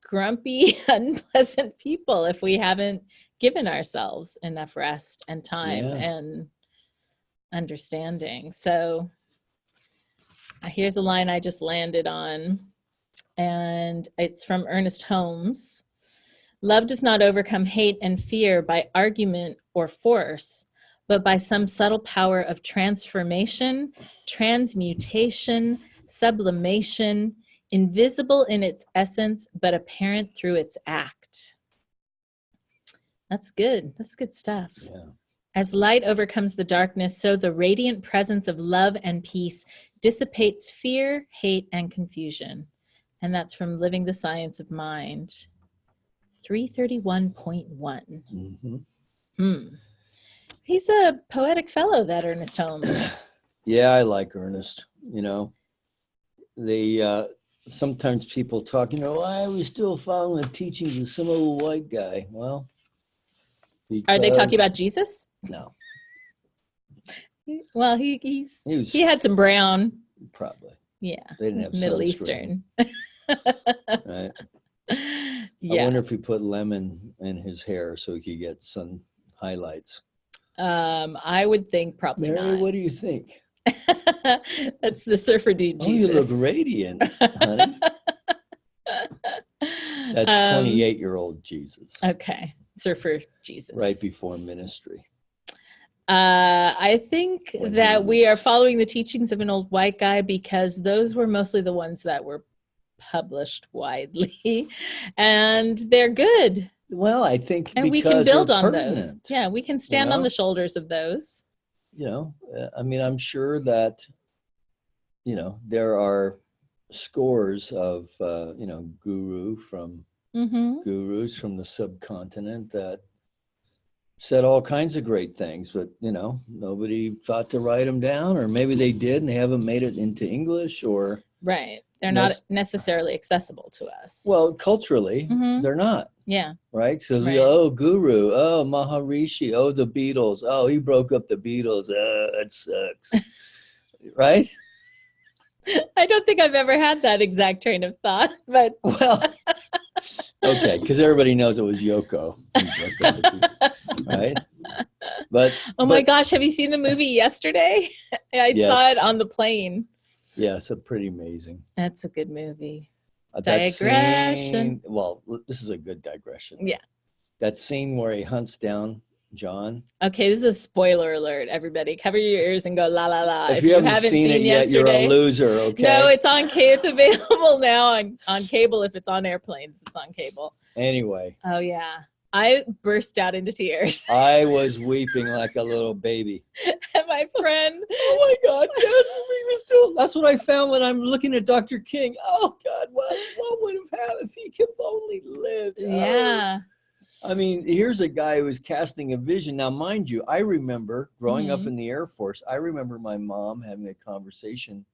grumpy, unpleasant people if we haven't given ourselves enough rest and time and understanding. So here's a line I just landed on, and it's from Ernest Holmes. Love does not overcome hate and fear by argument or force, but by some subtle power of transformation, transmutation, sublimation, invisible in its essence, but apparent through its act. That's good. That's good stuff. Yeah. As light overcomes the darkness, so the radiant presence of love and peace dissipates fear, hate, and confusion. And that's from Living the Science of Mind, 331.1. He's a poetic fellow, that Ernest Holmes. Yeah, I like Ernest. You know, they sometimes people talk, you know, why are we still following the teachings of some old white guy? Well, are they talking about Jesus? No. Well, he had some brown. Probably. Yeah. They didn't have Middle sunscreen. Eastern. Right. Yeah. I wonder if he put lemon in his hair so he could get sun highlights. I would think probably Mary, not. what do you think? That's the surfer dude, Jesus. Oh, you look radiant, honey. That's 28-year-old Jesus. Okay, surfer Jesus. Right before ministry. I think that we are following the teachings of an old white guy because those were mostly the ones that were published widely, and they're good. Well, I think and we can build on those. Yeah, we can stand on the shoulders of those. You know, I mean, I'm sure that, you know, there are scores of, you know, gurus from the subcontinent that said all kinds of great things, but, you know, nobody thought to write them down, or maybe they did and they haven't made it into English, or. Right. They're not necessarily accessible to us. Well, culturally, they're not. Yeah. Right? So, oh, Guru, oh, Maharishi, oh, the Beatles, oh, he broke up the Beatles, that sucks. Right? I don't think I've ever had that exact train of thought, but. Well, okay, because everybody knows it was Yoko. Right? But. Oh my gosh, have you seen the movie Yesterday? I saw it on the plane. Yeah, it's pretty amazing. That's a good movie. Digression. Well, this is a good digression. Yeah. That scene where he hunts down John. Okay, this is a spoiler alert, everybody. Cover your ears and go la la la. If you haven't seen it yet, you're a loser, okay? No, it's on it's available now on cable. If it's on airplanes, it's on cable. Anyway. Oh yeah. I burst out into tears. I was weeping like a little baby. And my friend. Oh my God, yes, we were still. That's what I found when I'm looking at Dr. King. Oh God, what would have happened if he could have only lived? Yeah. I mean, here's a guy who was casting a vision. Now, mind you, I remember growing up in the Air Force, I remember my mom having a conversation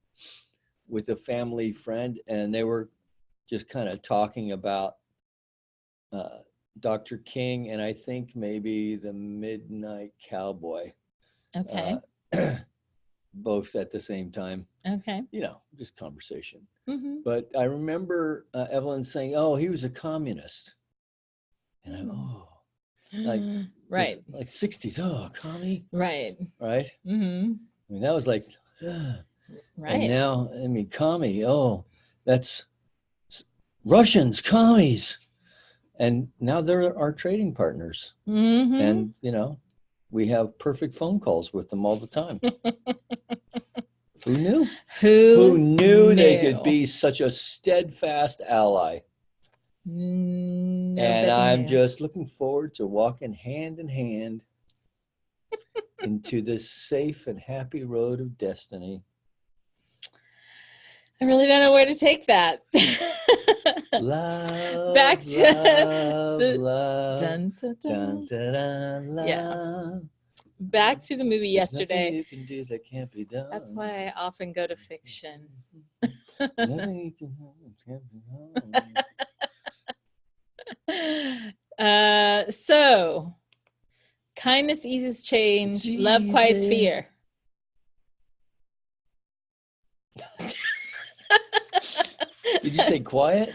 with a family friend, and they were just kind of talking about Dr. King, and I think maybe the Midnight Cowboy. Okay. Both at the same time. Okay. You know, just conversation. But I remember Evelyn saying, "Oh, he was a communist," and I'm like 60s. Oh, commie. Right. Right. I mean, that was like, right. And now, I mean, commie. Oh, that's Russians, commies. And now they're our trading partners. And, you know, we have perfect phone calls with them all the time. Who knew? Who knew they could be such a steadfast ally? And I'm just looking forward to walking hand in hand into this safe and happy road of destiny. I really don't know where to take that. Love, back to love, dun, dun, dun. Dun, dun, dun, love. Yeah. Back to the movie Yesterday. Nothing you can do that can't be done. That's why I often go to fiction. Nothing you can do that can't be done. So kindness eases change, love quiets fear. Did you say quiet?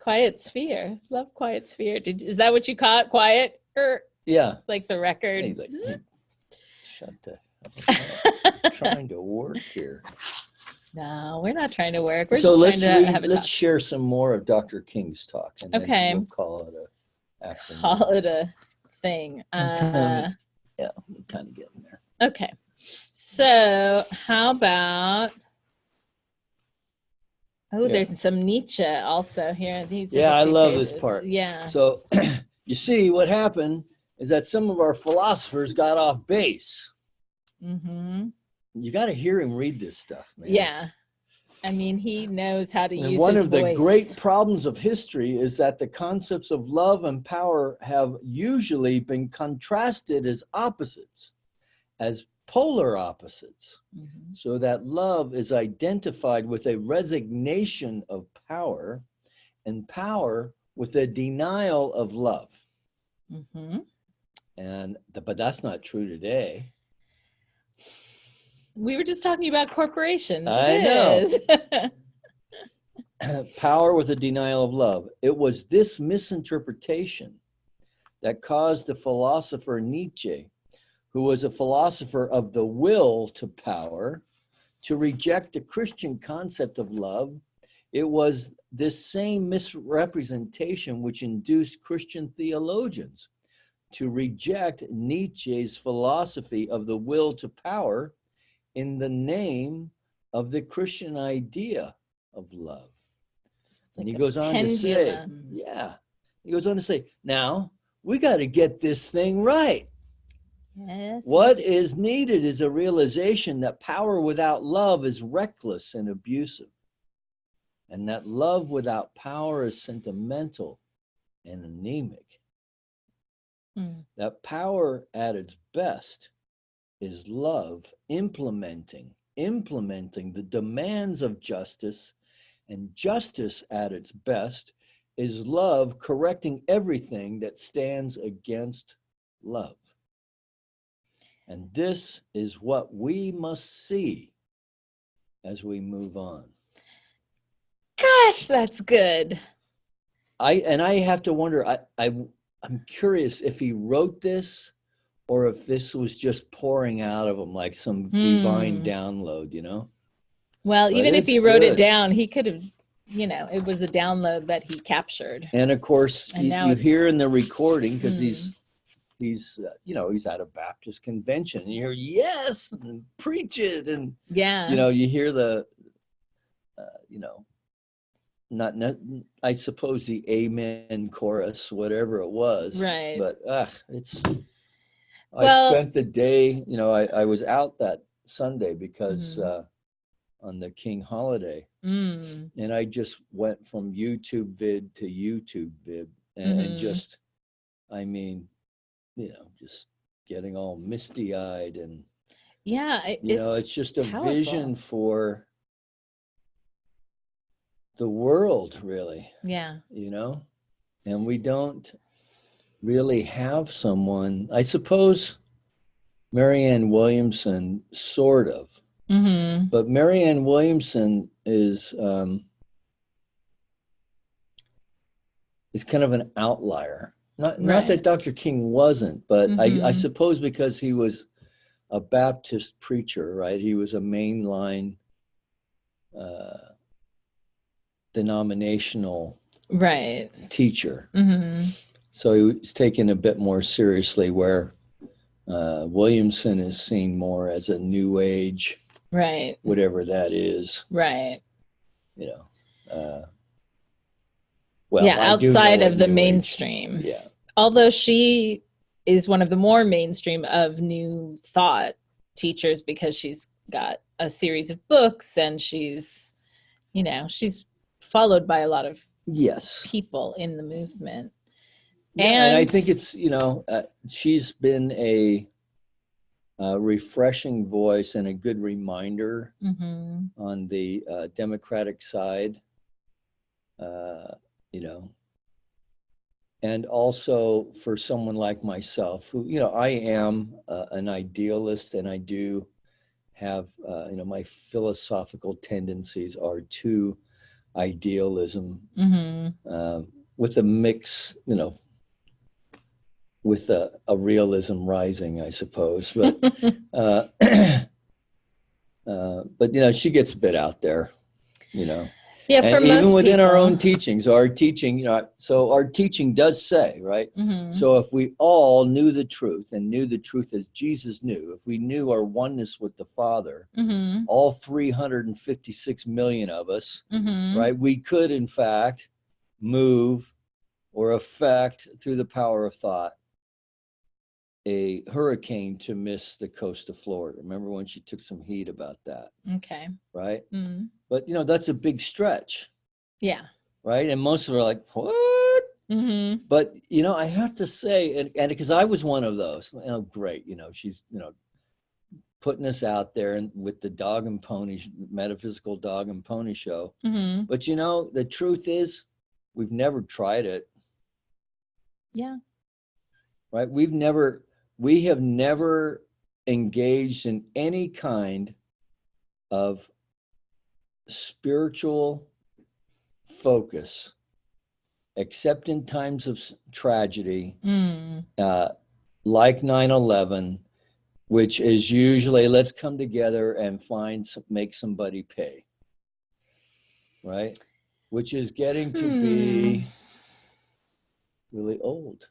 Quiet's fear. Love quiet's fear. Is that what you caught? Quiet? Yeah. Like the record. Hey, like, shut the. I'm trying to work here. No, we're not trying to work. We're so just trying to have a let's share some more of Dr. King's talk. And then we'll call it a acronym. Call it a thing. Yeah, we're kind of getting there. Okay. So how about there's some Nietzsche also here. I love this part. Yeah. So you see what happened is that some of our philosophers got off base. You got to hear him read this stuff, man. Yeah. I mean, he knows how to use his voice. One of the great problems of history is that the concepts of love and power have usually been contrasted as opposites, as polar opposites, so that love is identified with a resignation of power and power with a denial of love. But that's not true today. We were just talking about corporations. I know. Power with a denial of love. It was this misinterpretation that caused the philosopher Nietzsche, who was a philosopher of the will to power, to reject the Christian concept of love. It was this same misrepresentation which induced Christian theologians to reject Nietzsche's philosophy of the will to power in the name of the Christian idea of love. And he goes on to say, he goes on to say, now we got to get this thing right. Yes. What is needed is a realization that power without love is reckless and abusive, and that love without power is sentimental and anemic. That power at its best is love implementing the demands of justice, and justice at its best is love correcting everything that stands against love. And this is what we must see as we move on. Gosh, that's good. I have to wonder, I'm curious if he wrote this or if this was just pouring out of him like some divine download, you know? Well, but even if he it's wrote good. it down, he could have, you know, it was a download that he captured. And of course, And now you it's- hear in the recording, because he's you know, he's at a Baptist convention, and you hear, yes, and preach it. And, Yeah. you know, you hear the, you know, I suppose the amen chorus, whatever it was. Right. But it's, Well- I spent the day, you know, I was out that Sunday because on the King holiday, and I just went from YouTube vid to YouTube vid, and just, I mean, you know, just getting all misty eyed, and Yeah. you know, it's just a powerful. vision for the world, really. Yeah. You know, and we don't really have someone. I suppose Marianne Williamson, sort of, but Marianne Williamson is kind of an outlier. Not that Dr. King wasn't, but I suppose because he was a Baptist preacher, right? He was a mainline denominational teacher. So he was taken a bit more seriously, where Williamson is seen more as a new age, whatever that is. You know, well, yeah, I do know outside what of the new age- mainstream. Yeah. Although she is one of the more mainstream of new thought teachers, because she's got a series of books, and she's, you know, she's followed by a lot of people in the movement. Yeah, and I think it's, you know, she's been a refreshing voice and a good reminder on the Democratic side, you know, and also for someone like myself, who, you know, I am an idealist, and I do have, you know, my philosophical tendencies are to idealism, with a mix, you know, with a realism rising, I suppose. But but you know, she gets a bit out there, you know. Yeah, and for even most within our people. own teachings, our teaching, you know, so our teaching does say, right? So if we all knew the truth, and knew the truth as Jesus knew, if we knew our oneness with the Father, all 356 million of us, right, we could in fact move or affect, through the power of thought, a hurricane to miss the coast of Florida. Remember when she took some heat about that? Okay. Right? But, you know, that's a big stretch. Yeah. Right? And most of them are like, what? But, you know, I have to say, and because I was one of those, oh, great, you know, she's, you know, putting us out there, and with the dog and pony, metaphysical dog and pony show. But, you know, the truth is, we've never tried it. Yeah. Right? We have never engaged in any kind of spiritual focus, except in times of tragedy, like 9/11, which is usually let's come together and make somebody pay, right? Which is getting to be really old.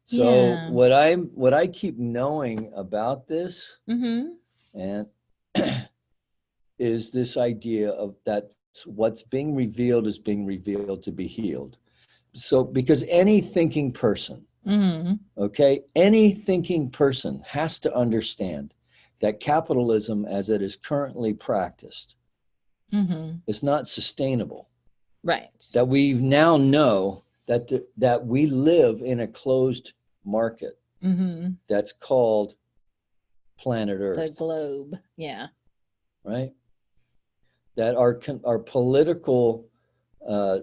So what I keep knowing about this and is this idea of that what's being revealed is being revealed to be healed. So because any thinking person, okay, any thinking person has to understand that capitalism as it is currently practiced is not sustainable. Right. That we now know that we live in a closed market that's called planet Earth. The globe, yeah. Right? That our political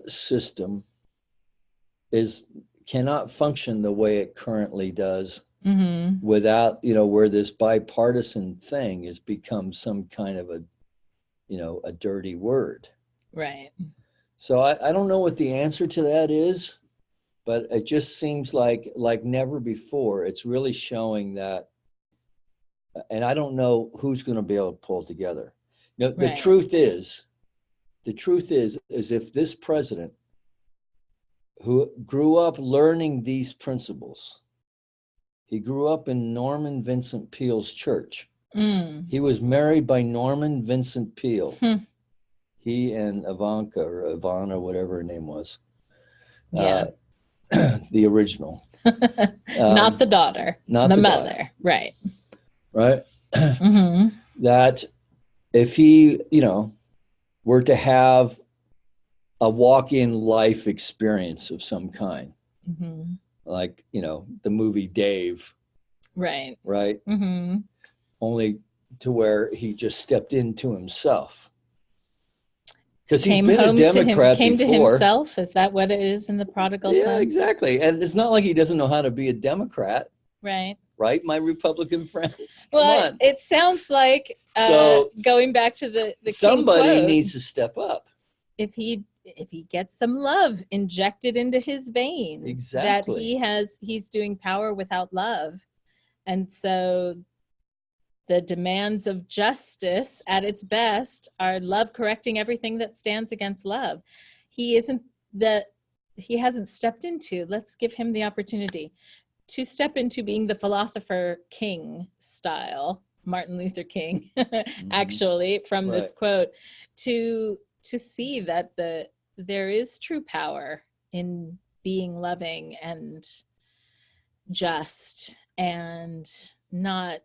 system cannot function the way it currently does without, where this bipartisan thing has become some kind of a dirty word. Right. So I don't know what the answer to that is, but it just seems like never before. It's really showing that, and I don't know who's going to be able to pull it together. The truth is if this president who grew up learning these principles, he grew up in Norman Vincent Peale's church. He was married by Norman Vincent Peale. He and Ivanka or Ivana, whatever her name was. Yeah. The original. Not the daughter. Not the mother. Daughter. Right. Right. That if he, were to have a walk-in life experience of some kind, like, the movie Dave. Right. Right. Only to where he just stepped into himself. Because he's been a Democrat came before. To himself? Is that what it is in the prodigal son? Yeah, exactly. And it's not like he doesn't know how to be a Democrat. Right. Right, my Republican friends? Well, it sounds like going back to the somebody King quote, needs to step up. If he gets some love injected into his veins, exactly. that he's doing power without love. And so the demands of justice at its best are love correcting everything that stands against love. He hasn't stepped into, let's give him the opportunity to step into being the philosopher king style, Martin Luther King, actually, from this quote, to see that there is true power in being loving and just and not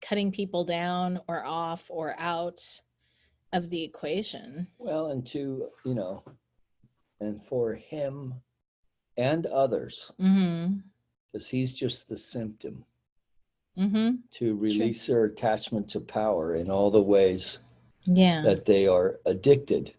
cutting people down or off or out of the equation. Well, and and for him and others, because he's just the symptom, to release their attachment to power in all the ways that they are addicted.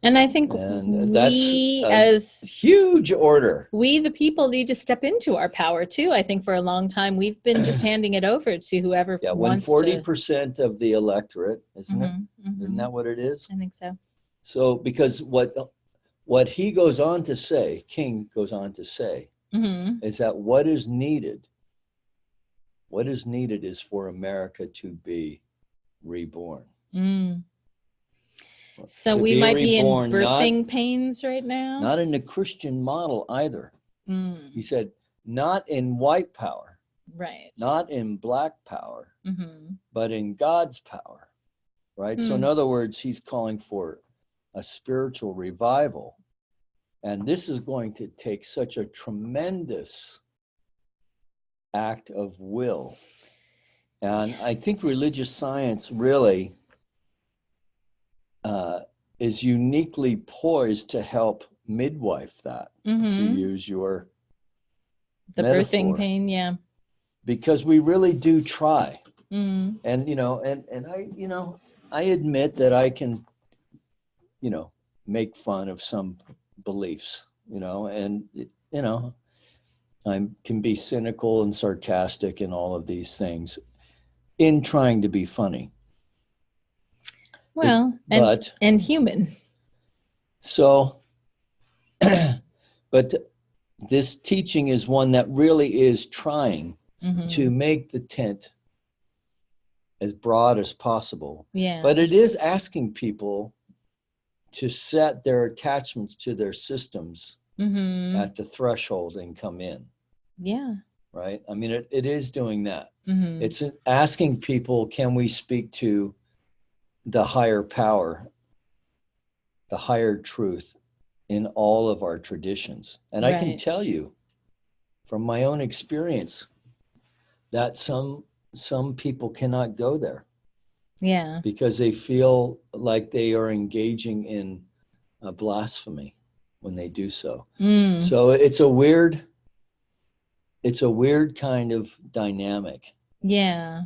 And I think that's as huge order. We, the people, need to step into our power too. I think for a long time we've been just handing it over to whoever wants to. 40% of the electorate, isn't it? Isn't that what it is? I think so. So because what he goes on to say, King goes on to say, is that what is needed is for America to be reborn. So we might be in birthing pains right now? Not in the Christian model either. He said, not in white power. Right. Not in black power, but in God's power. Right? So in other words, he's calling for a spiritual revival. And this is going to take such a tremendous act of will. And I think religious science really is uniquely poised to help midwife that, to use your metaphor. Birthing pain, because we really do try. And I admit that I can make fun of some beliefs, and I can be cynical and sarcastic and all of these things in trying to be funny. Well, and human. So, but this teaching is one that really is trying to make the tent as broad as possible. Yeah. But it is asking people to set their attachments to their systems at the threshold and come in. Yeah. Right? I mean, it is doing that. It's asking people, can we speak to the higher power, the higher truth in all of our traditions? And I can tell you from my own experience that some people cannot go there. Yeah. Because they feel like they are engaging in a blasphemy when they do so. So it's a weird kind of dynamic. Yeah.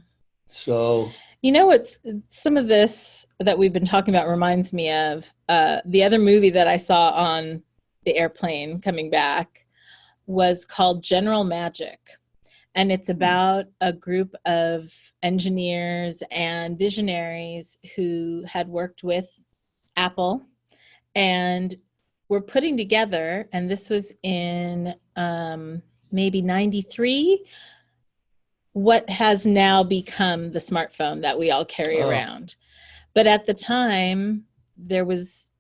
So, you know, what's some of this that we've been talking about reminds me of the other movie that I saw on the airplane coming back was called General Magic. And it's about a group of engineers and visionaries who had worked with Apple and were putting together, and this was in maybe 93, what has now become the smartphone that we all carry around. But at the time, there was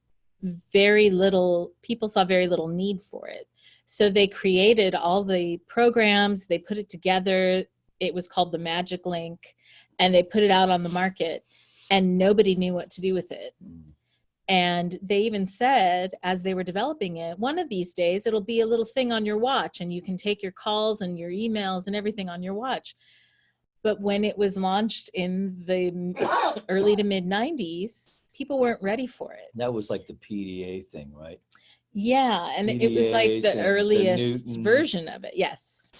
people saw very little need for it. So they created all the programs, they put it together. It was called the Magic Link, and they put it out on the market, and nobody knew what to do with it. And they even said, as they were developing it, one of these days, it'll be a little thing on your watch, and you can take your calls and your emails and everything on your watch. But when it was launched in the early to mid 90s, people weren't ready for it. that was like the PDA thing, right? Yeah, and it was like the earliest version of it. Yes.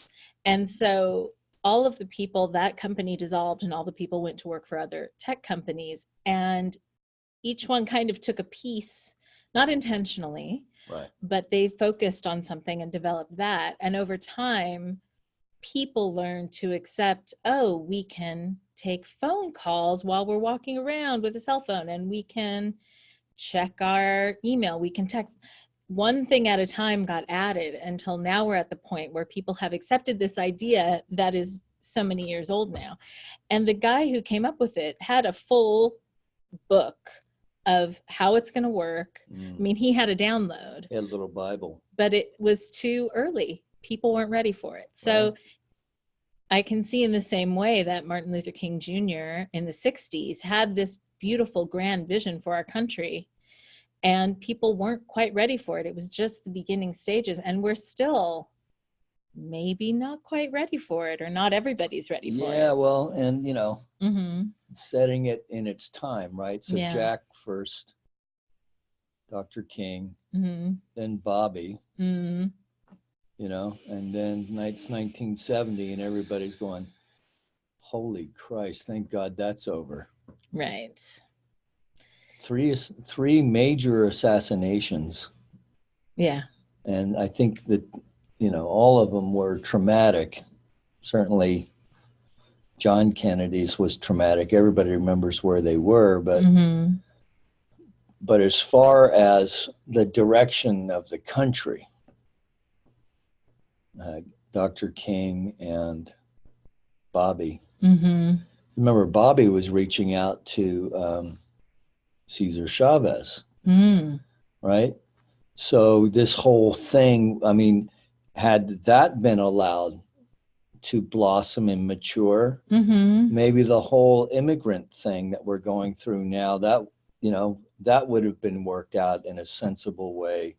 And so all of the people, that company dissolved, and all the people went to work for other tech companies, and each one kind of took a piece, not intentionally, but they focused on something and developed that. And over time, people learned to accept, we can take phone calls while we're walking around with a cell phone, and we can check our email, we can text. One thing at a time got added until now we're at the point where people have accepted this idea that is so many years old now. And the guy who came up with it had a full book of how it's going to work. I mean, he had a download. He had a little Bible. But it was too early. People weren't ready for it. So I can see in the same way that Martin Luther King Jr. in the 60s had this beautiful grand vision for our country, and people weren't quite ready for it. It was just the beginning stages, and we're still maybe not quite ready for it, or not everybody's ready for it. Yeah, well, and setting it in its time, right? So Jack first, Dr. King, then Bobby, and then it's 1970, and everybody's going, holy Christ, thank God that's over. Right. Three major assassinations. Yeah. And I think that, all of them were traumatic. Certainly John Kennedy's was traumatic. Everybody remembers where they were, but as far as the direction of the country, Dr. King and Bobby. Remember, Bobby was reaching out to Cesar Chavez, right? So this whole thing, I mean, had that been allowed to blossom and mature, maybe the whole immigrant thing that we're going through now, that, that would have been worked out in a sensible way,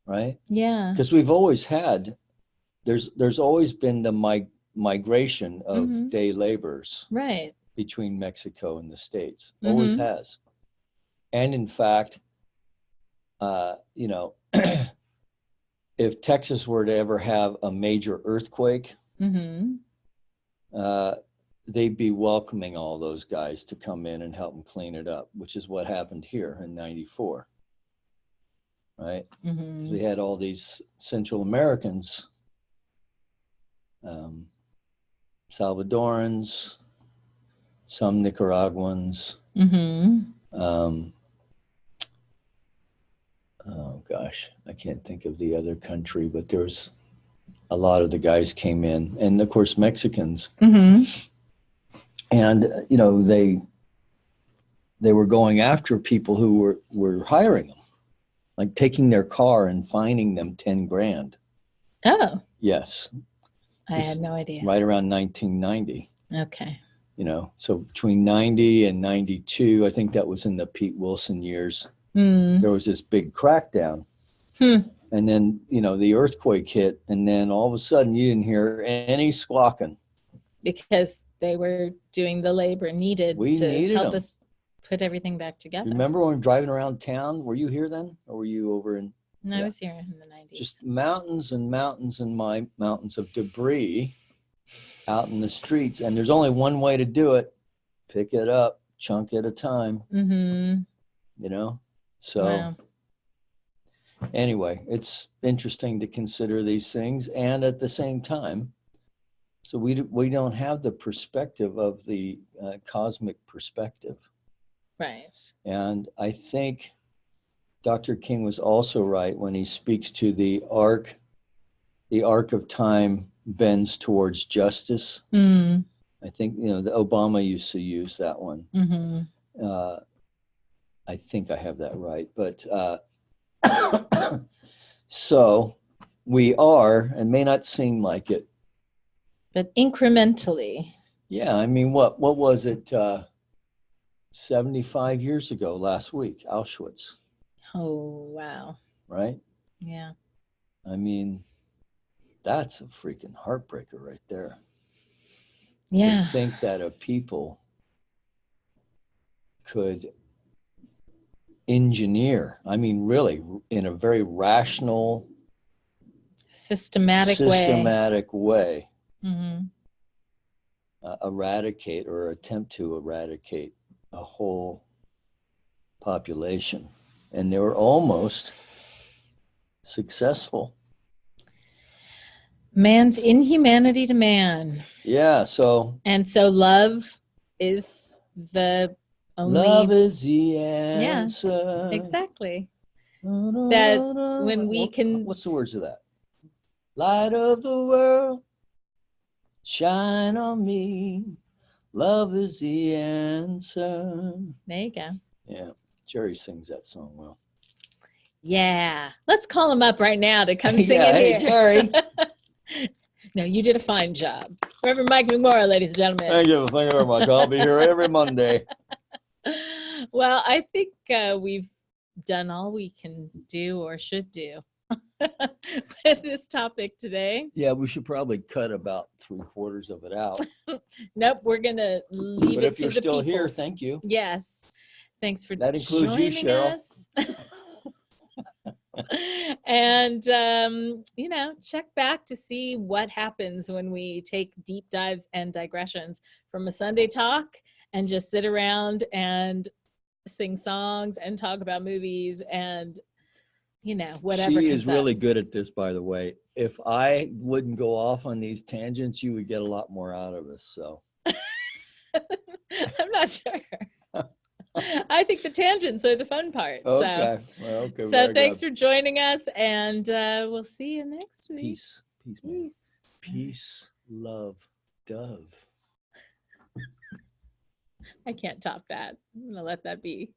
right? Yeah. Because we've always had, there's always been the migration of day laborers, right, between Mexico and the States. Always has. And in fact, if Texas were to ever have a major earthquake, they'd be welcoming all those guys to come in and help them clean it up, which is what happened here in 94, right? We had all these Central Americans, Salvadorans, some Nicaraguans, oh gosh, I can't think of the other country, but there's a lot of the guys came in, and of course Mexicans. Mm-hmm. And you know, they were going after people who were hiring them, like taking their car and fining them 10 grand. Oh, Yes. I had no idea. Right around 1990. Okay. You know, so between 90 and 92, I think that was in the Pete Wilson years, there was this big crackdown. And then, you know, the earthquake hit, and then all of a sudden you didn't hear any squawking. Because they were doing the labor needed to help us put everything back together. Remember when we were driving around town? Were you here then? Or were you over in? No, I was here in the 90s. Just mountains and mountains and mountains of debris out in the streets. And there's only one way to do it. Pick it up, chunk at a time. You know? So wow. Anyway, it's interesting to consider these things. And at the same time, so we don't have the perspective of the cosmic perspective. Right. And I think Dr. King was also right when he speaks to the arc of time bends towards justice. I think, you know, the Obama used to use that one. I think I have that right. But so we are, and may not seem like it, but incrementally. Yeah, I mean, what was it? 75 years ago last week, Auschwitz. Oh, wow. Right? Yeah. I mean, that's a freaking heartbreaker right there. Yeah. To think that a people could engineer, I mean, really, in a very rational, systematic way. Eradicate or attempt to eradicate a whole population. And they were almost successful. Man's inhumanity to man. Yeah, so. And so love is the only. Love is the answer. Yeah, exactly. That when we can. What's the words of that? Light of the world, shine on me. Love is the answer. There you go. Yeah, Jerry sings that song well. Yeah, let's call him up right now to come sing yeah, it hey, here. Jerry. No, you did a fine job. Rev Mike McMorrow, ladies and gentlemen. Thank you very much. I'll be here every Monday. Well, I think we've done all we can do or should do with this topic today. Yeah, we should probably cut about 3/4 of it out. Nope, we're going to leave but it if to you're the still peoples. here, thank you. Yes. Thanks for that includes you, Cheryl. us. And, you know, check back to see what happens when we take deep dives and digressions from a Sunday talk and just sit around and sing songs and talk about movies and, you know, whatever. She is really good at this, by the way. If I wouldn't go off on these tangents, you would get a lot more out of us. So I'm not sure. I think the tangents are the fun part. Okay. So, well, okay, so thanks for joining us, and we'll see you next week. Peace. Peace, man. Peace. Peace, love, dove. I can't top that. I'm going to let that be.